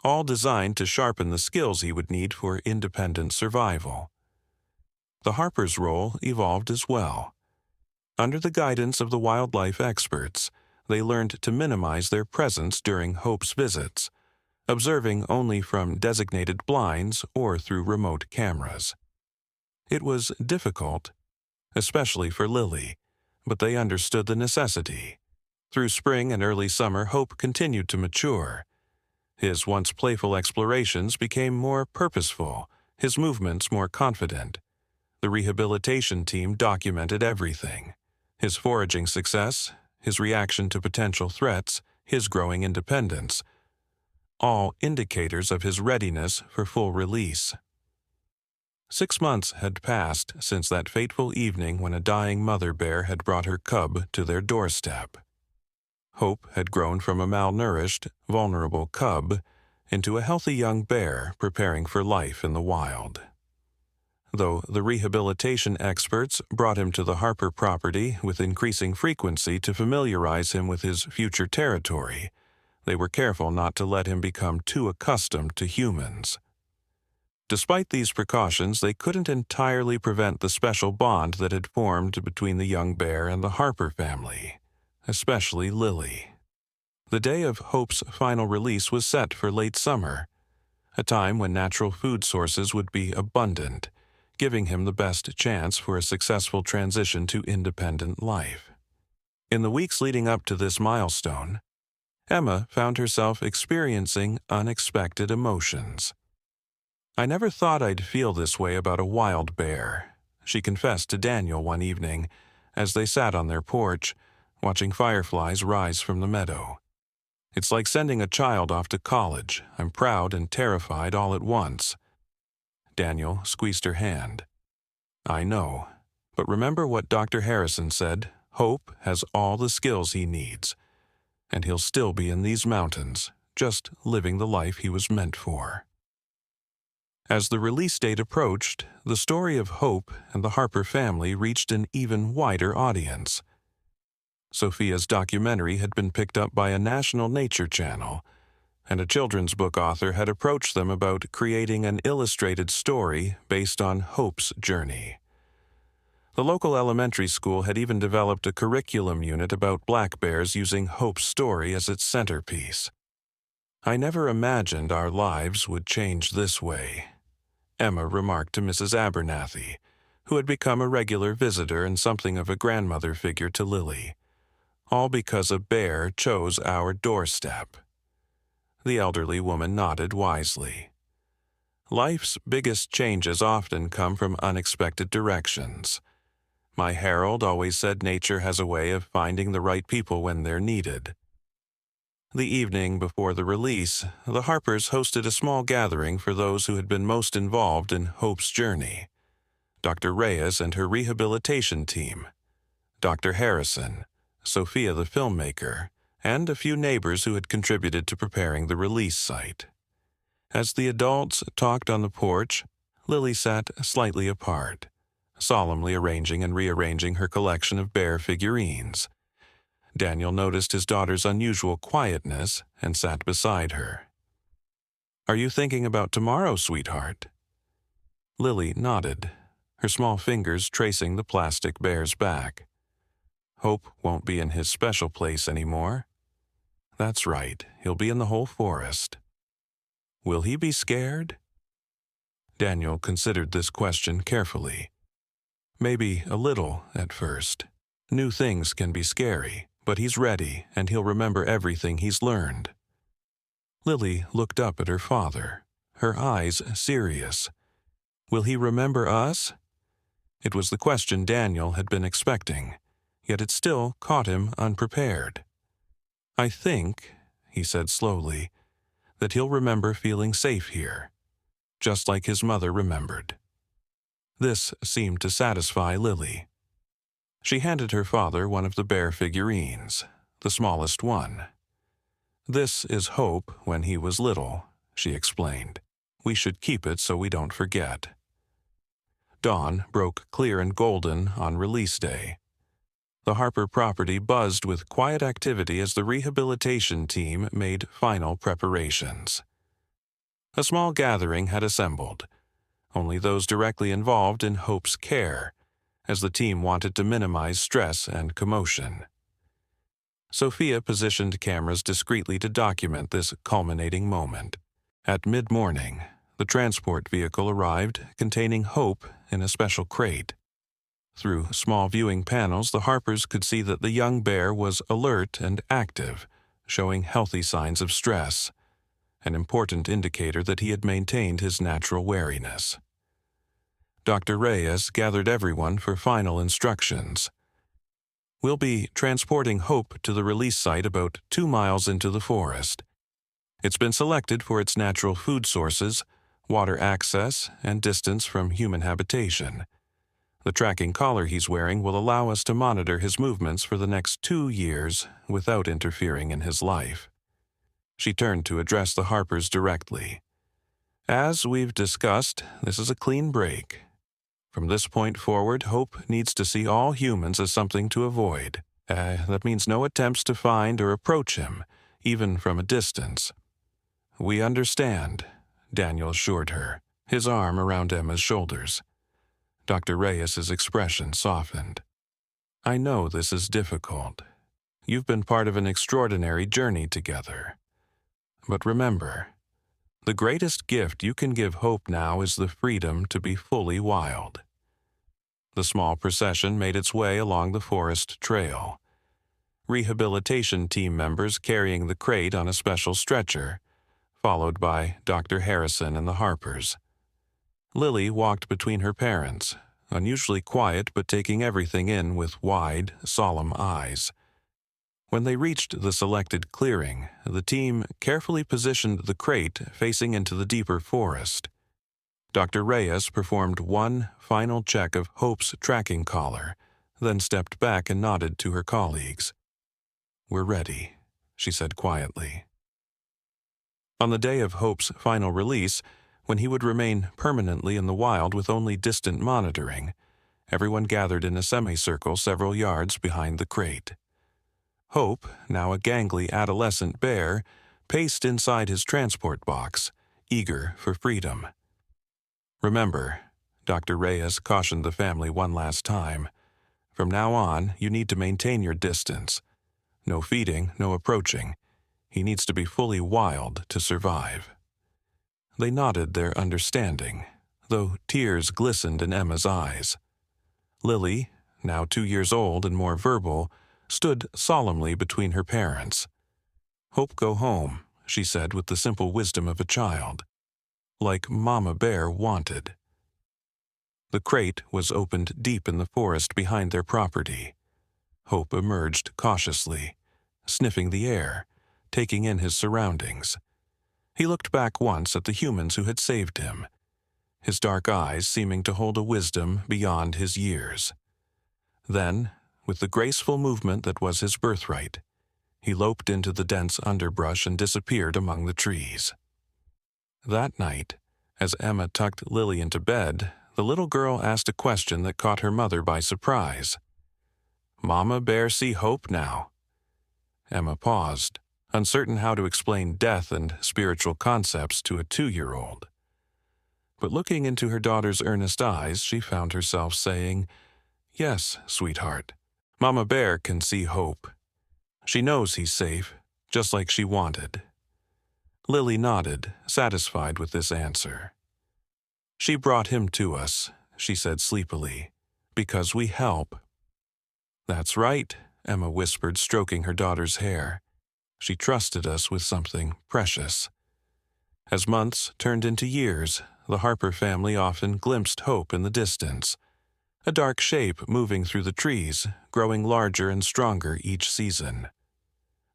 all designed to sharpen the skills he would need for independent survival. The Harper's role evolved as well. Under the guidance of the wildlife experts, they learned to minimize their presence during Hope's visits, observing only from designated blinds or through remote cameras. It was difficult, especially for Lily, but they understood the necessity. Through spring and early summer, Hope continued to mature. His once playful explorations became more purposeful, his movements more confident. The rehabilitation team documented everything: his foraging success, his reaction to potential threats, his growing independence, all indicators of his readiness for full release. 6 months had passed since that fateful evening when a dying mother bear had brought her cub to their doorstep. Hope had grown from a malnourished, vulnerable cub into a healthy young bear preparing for life in the wild. Though the rehabilitation experts brought him to the Harper property with increasing frequency to familiarize him with his future territory, they were careful not to let him become too accustomed to humans. Despite these precautions, they couldn't entirely prevent the special bond that had formed between the young bear and the Harper family, especially Lily. The day of Hope's final release was set for late summer, a time when natural food sources would be abundant, giving him the best chance for a successful transition to independent life. In the weeks leading up to this milestone, Emma found herself experiencing unexpected emotions. "I never thought I'd feel this way about a wild bear," she confessed to Daniel one evening as they sat on their porch, watching fireflies rise from the meadow. "It's like sending a child off to college. I'm proud and terrified all at once." Daniel squeezed her hand. "I know, but remember what Dr. Harrison said: Hope has all the skills he needs, and he'll still be in these mountains, just living the life he was meant for." As the release date approached, the story of Hope and the Harper family reached an even wider audience. Sophia's documentary had been picked up by a national nature channel, and a children's book author had approached them about creating an illustrated story based on Hope's journey. The local elementary school had even developed a curriculum unit about black bears using Hope's story as its centerpiece. "I never imagined our lives would change this way," Emma remarked to Mrs. Abernathy, who had become a regular visitor and something of a grandmother figure to Lily. "All because a bear chose our doorstep." The elderly woman nodded wisely. Life's biggest changes often come from unexpected directions. My Harold always said nature has a way of finding the right people when they're needed. The evening before the release, the Harpers hosted a small gathering for those who had been most involved in Hope's journey. Dr. Reyes and her rehabilitation team, Dr. Harrison, Sophia the filmmaker, and a few neighbors who had contributed to preparing the release site. As the adults talked on the porch, Lily sat slightly apart, solemnly arranging and rearranging her collection of bear figurines. Daniel noticed his daughter's unusual quietness and sat beside her. "Are you thinking about tomorrow, sweetheart?" Lily nodded, her small fingers tracing the plastic bear's back. "Hope won't be in his special place anymore." "That's right, he'll be in the whole forest." "Will he be scared?" Daniel considered this question carefully. Maybe a little at first. New things can be scary, but he's ready and he'll remember everything he's learned. Lily looked up at her father, her eyes serious. Will he remember us? It was the question Daniel had been expecting, yet it still caught him unprepared. "I think," he said slowly, "that he'll remember feeling safe here, just like his mother remembered." This seemed to satisfy Lily. She handed her father one of the bear figurines, the smallest one. "This is Hope when he was little," she explained. "We should keep it so we don't forget." Dawn broke clear and golden on release day. The Harper property buzzed with quiet activity as the rehabilitation team made final preparations. A small gathering had assembled, only those directly involved in Hope's care, as the team wanted to minimize stress and commotion. Sophia positioned cameras discreetly to document this culminating moment. At mid-morning, the transport vehicle arrived containing Hope in a special crate. Through small viewing panels, the Harpers could see that the young bear was alert and active, showing healthy signs of stress, an important indicator that he had maintained his natural wariness. Dr. Reyes gathered everyone for final instructions. "We'll be transporting Hope to the release site about 2 miles into the forest. It's been selected for its natural food sources, water access, and distance from human habitation. The tracking collar he's wearing will allow us to monitor his movements for the next 2 years without interfering in his life." She turned to address the Harpers directly. "As we've discussed, this is a clean break. From this point forward, Hope needs to see all humans as something to avoid. That means no attempts to find or approach him, even from a distance." "We understand," Daniel assured her, his arm around Emma's shoulders. Dr. Reyes's expression softened. "I know this is difficult. You've been part of an extraordinary journey together. But remember, the greatest gift you can give Hope now is the freedom to be fully wild." The small procession made its way along the forest trail. Rehabilitation team members carrying the crate on a special stretcher, followed by Dr. Harrison and the Harpers. Lily walked between her parents, unusually quiet but taking everything in with wide, solemn eyes. When they reached the selected clearing, the team carefully positioned the crate facing into the deeper forest. Dr. Reyes performed one final check of Hope's tracking collar, then stepped back and nodded to her colleagues. "We're ready," she said quietly. On the day of Hope's final release, when he would remain permanently in the wild with only distant monitoring, everyone gathered in a semicircle several yards behind the crate. Hope, now a gangly adolescent bear, paced inside his transport box, eager for freedom. "Remember," Dr. Reyes cautioned the family one last time, "from now on, you need to maintain your distance. No feeding, no approaching. He needs to be fully wild to survive." They nodded their understanding, though tears glistened in Emma's eyes. Lily, now 2 years old and more verbal, stood solemnly between her parents. "Hope go home," she said with the simple wisdom of a child, "like Mama Bear wanted." The crate was opened deep in the forest behind their property. Hope emerged cautiously, sniffing the air, taking in his surroundings. He looked back once at the humans who had saved him, his dark eyes seeming to hold a wisdom beyond his years. Then, with the graceful movement that was his birthright, he loped into the dense underbrush and disappeared among the trees. That night, as Emma tucked Lily into bed, the little girl asked a question that caught her mother by surprise. "Mama Bear see hope now?" Emma paused, uncertain how to explain death and spiritual concepts to a 2-year-old. But looking into her daughter's earnest eyes, she found herself saying, "Yes, sweetheart, Mama Bear can see hope. She knows he's safe, just like she wanted." Lily nodded, satisfied with this answer. "She brought him to us," she said sleepily, "because we help." "That's right," Emma whispered, stroking her daughter's hair. "She trusted us with something precious." As months turned into years, the Harper family often glimpsed hope in the distance, a dark shape moving through the trees, growing larger and stronger each season.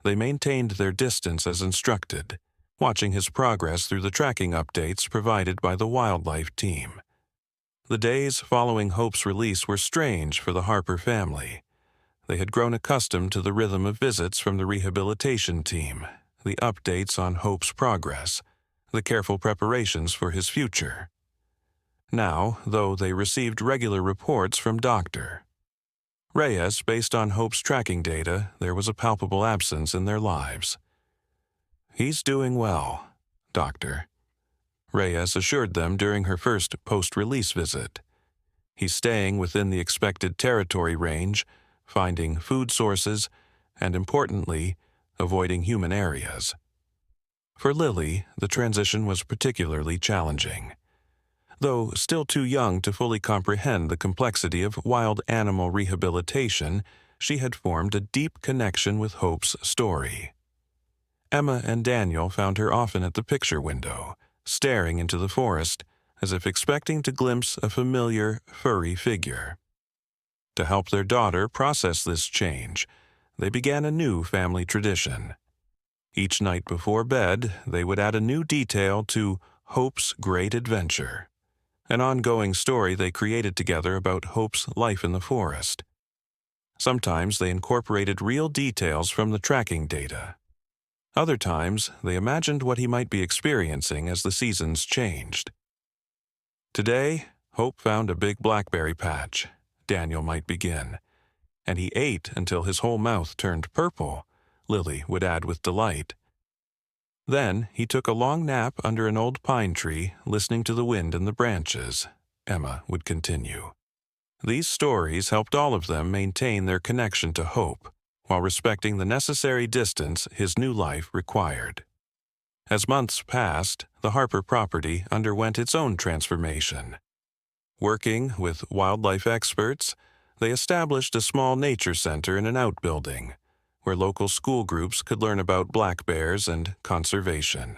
They maintained their distance as instructed, watching his progress through the tracking updates provided by the wildlife team. The days following Hope's release were strange for the Harper family. They had grown accustomed to the rhythm of visits from the rehabilitation team, the updates on Hope's progress, the careful preparations for his future. Now, though, they received regular reports from Dr. Reyes based on Hope's tracking data, there was a palpable absence in their lives. "He's doing well, Doctor," Reyes assured them during her first post-release visit. "He's staying within the expected territory range, finding food sources, and importantly, avoiding human areas." For Lily, the transition was particularly challenging. Though still too young to fully comprehend the complexity of wild animal rehabilitation, she had formed a deep connection with Hope's story. Emma and Daniel found her often at the picture window, staring into the forest, as if expecting to glimpse a familiar, furry figure. To help their daughter process this change, they began a new family tradition. Each night before bed, they would add a new detail to Hope's Great Adventure, an ongoing story they created together about Hope's life in the forest. Sometimes they incorporated real details from the tracking data. Other times, they imagined what he might be experiencing as the seasons changed. Today, Hope found a big blackberry patch, Daniel might begin, and he ate until his whole mouth turned purple, Lily would add with delight. Then he took a long nap under an old pine tree, listening to the wind in the branches, Emma would continue. These stories helped all of them maintain their connection to Hope, while respecting the necessary distance his new life required. As months passed, the Harper property underwent its own transformation. Working with wildlife experts, they established a small nature center in an outbuilding, where local school groups could learn about black bears and conservation.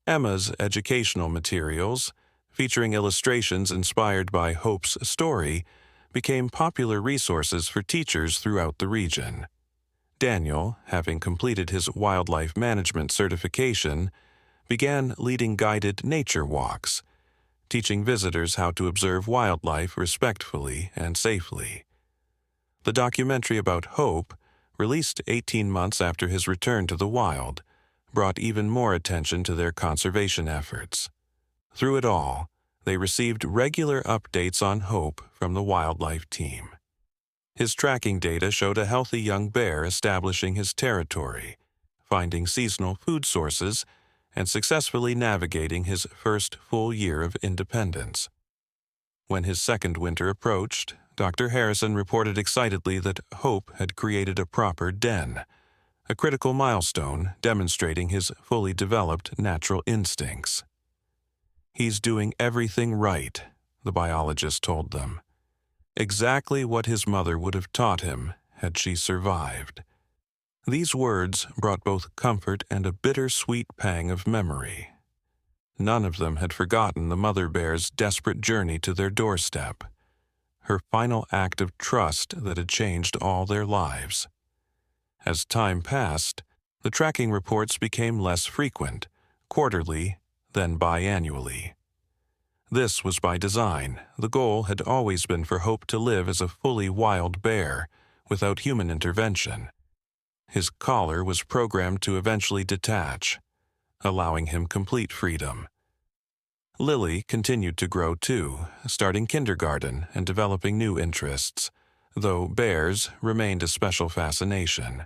Emma's educational materials, featuring illustrations inspired by Hope's story, became popular resources for teachers throughout the region. Daniel, having completed his wildlife management certification, began leading guided nature walks, teaching visitors how to observe wildlife respectfully and safely. The documentary about Hope, released 18 months after his return to the wild, brought even more attention to their conservation efforts. Through it all, they received regular updates on Hope from the wildlife team. His tracking data showed a healthy young bear establishing his territory, finding seasonal food sources, and successfully navigating his first full year of independence. When his second winter approached, Dr. Harrison reported excitedly that Hope had created a proper den, a critical milestone demonstrating his fully developed natural instincts. "He's doing everything right," the biologist told them. Exactly what his mother would have taught him had she survived. These words brought both comfort and a bittersweet pang of memory. None of them had forgotten the mother bear's desperate journey to their doorstep, her final act of trust that had changed all their lives. As time passed, The tracking reports became less frequent, quarterly, then biannually. This was by design. The goal had always been for Hope to live as a fully wild bear, without human intervention. His collar was programmed to eventually detach, allowing him complete freedom. Lily continued to grow too, starting kindergarten and developing new interests, though bears remained a special fascination.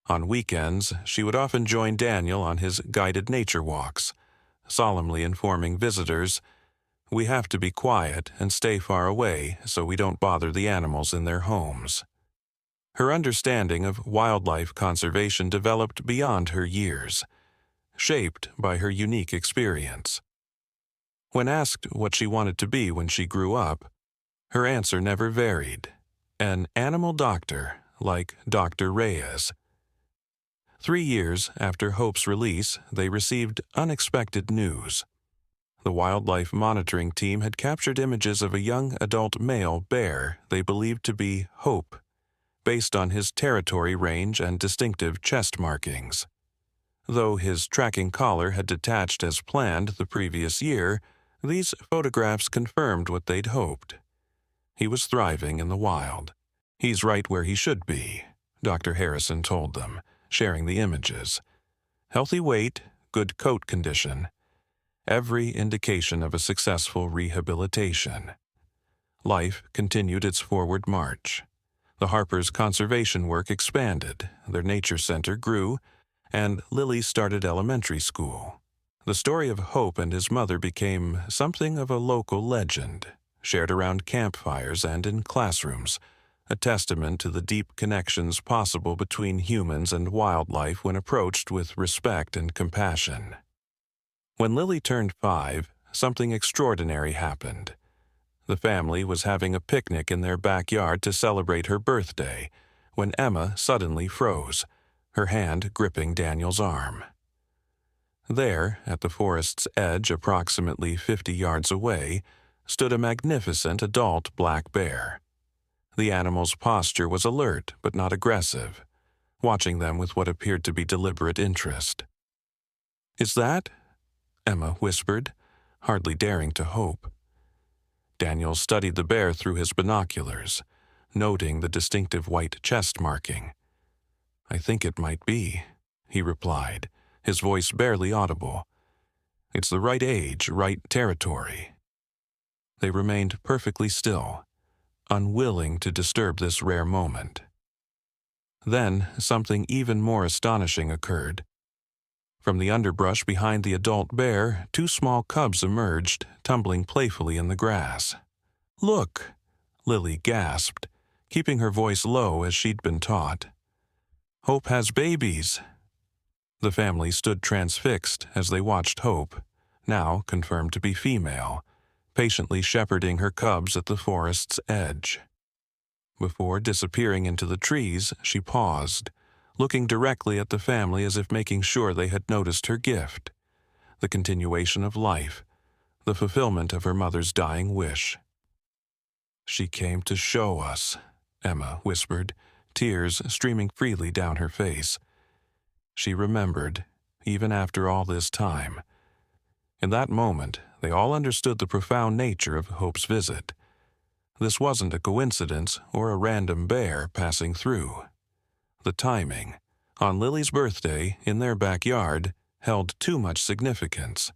On weekends, she would often join Daniel on his guided nature walks, solemnly informing visitors, "We have to be quiet and stay far away so we don't bother the animals in their homes." Her understanding of wildlife conservation developed beyond her years, shaped by her unique experience. When asked what she wanted to be when she grew up, her answer never varied: an animal doctor like Dr. Reyes. 3 years after Hope's release, they received unexpected news. The wildlife monitoring team had captured images of a young adult male bear they believed to be Hope, based on his territory range and distinctive chest markings. Though his tracking collar had detached as planned the previous year, these photographs confirmed what they'd hoped. He was thriving in the wild. "He's right where he should be," Dr. Harrison told them, sharing the images. "Healthy weight, good coat condition. Every indication of a successful rehabilitation." Life continued its forward march. The Harpers' conservation work expanded, their nature center grew, and Lily started elementary school. The story of Hope and his mother became something of a local legend, shared around campfires and in classrooms, a testament to the deep connections possible between humans and wildlife when approached with respect and compassion. When Lily turned 5, something extraordinary happened. The family was having a picnic in their backyard to celebrate her birthday, when Emma suddenly froze, her hand gripping Daniel's arm. There, at the forest's edge approximately 50 yards away, stood a magnificent adult black bear. The animal's posture was alert but not aggressive, watching them with what appeared to be deliberate interest. "Is that?" Emma whispered, hardly daring to hope. Daniel studied the bear through his binoculars, noting the distinctive white chest marking. "I think it might be," he replied, his voice barely audible. "It's the right age, right territory." They remained perfectly still, unwilling to disturb this rare moment. Then something even more astonishing occurred. From the underbrush behind the adult bear, 2 small cubs emerged, tumbling playfully in the grass. "Look!" Lily gasped, keeping her voice low as she'd been taught. "Hope has babies." The family stood transfixed as they watched Hope, now confirmed to be female, patiently shepherding her cubs at the forest's edge. Before disappearing into the trees, she paused, looking directly at the family as if making sure they had noticed her gift, the continuation of life, the fulfillment of her mother's dying wish. "She came to show us," Emma whispered, tears streaming freely down her face. She remembered, even after all this time. In that moment, they all understood the profound nature of Hope's visit. This wasn't a coincidence or a random bear passing through. The timing, on Lily's birthday in their backyard, held too much significance.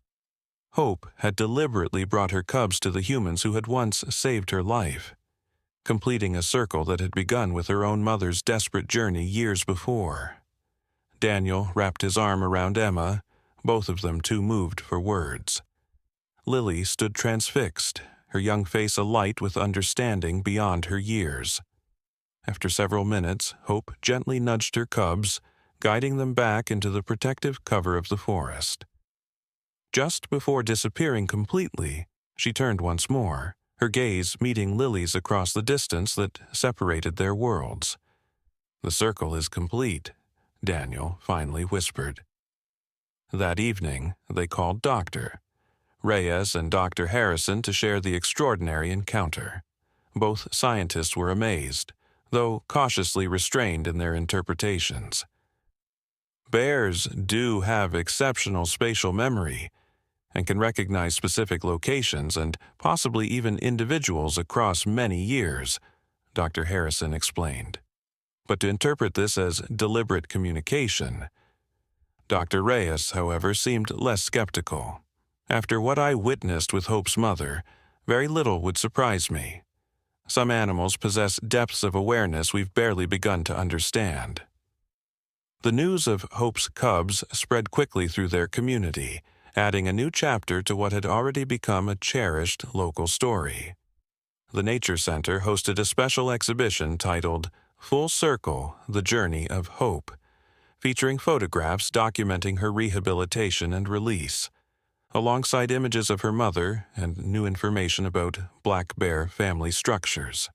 Hope had deliberately brought her cubs to the humans who had once saved her life, completing a circle that had begun with her own mother's desperate journey years before. Daniel wrapped his arm around Emma, both of them too moved for words. Lily stood transfixed, her young face alight with understanding beyond her years. After several minutes, Hope gently nudged her cubs, guiding them back into the protective cover of the forest. Just before disappearing completely, she turned once more, her gaze meeting Lily's across the distance that separated their worlds. "The circle is complete," Daniel finally whispered. That evening, they called Dr. Reyes and Dr. Harrison to share the extraordinary encounter. Both scientists were amazed, though cautiously restrained in their interpretations. Bears do have exceptional spatial memory and can recognize specific locations and possibly even individuals across many years, Dr. Harrison explained. But to interpret this as deliberate communication, Dr. Reyes, however, seemed less skeptical. After what I witnessed with Hope's mother, very little would surprise me. Some animals possess depths of awareness we've barely begun to understand. The news of Hope's cubs spread quickly through their community, adding a new chapter to what had already become a cherished local story. The Nature Center hosted a special exhibition titled Full Circle: The Journey of Hope, featuring photographs documenting her rehabilitation and release, alongside images of her mother and new information about black bear family structures.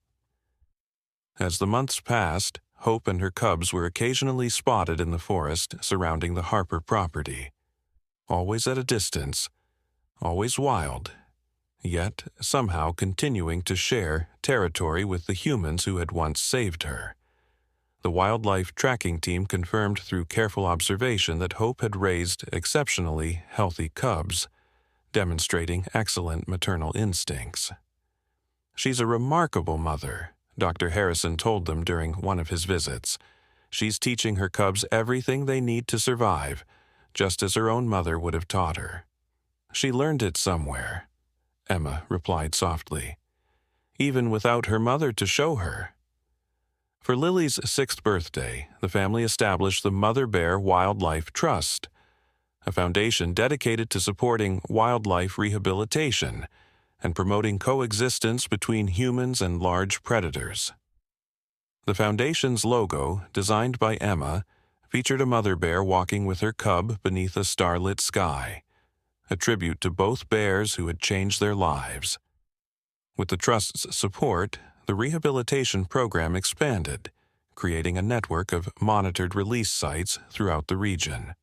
As the months passed, Hope and her cubs were occasionally spotted in the forest surrounding the Harper property. Always at a distance, always wild, yet somehow continuing to share territory with the humans who had once saved her. The wildlife tracking team confirmed through careful observation that Hope had raised exceptionally healthy cubs, demonstrating excellent maternal instincts. "She's a remarkable mother," Dr. Harrison told them during one of his visits. "She's teaching her cubs everything they need to survive, just as her own mother would have taught her." "She learned it somewhere," Emma replied softly, "even without her mother to show her." For Lily's 6th birthday, the family established the Mother Bear Wildlife Trust, a foundation dedicated to supporting wildlife rehabilitation and promoting coexistence between humans and large predators. The foundation's logo, designed by Emma, featured a mother bear walking with her cub beneath a starlit sky, a tribute to both bears who had changed their lives. With the Trust's support, the rehabilitation program expanded, creating a network of monitored release sites throughout the region.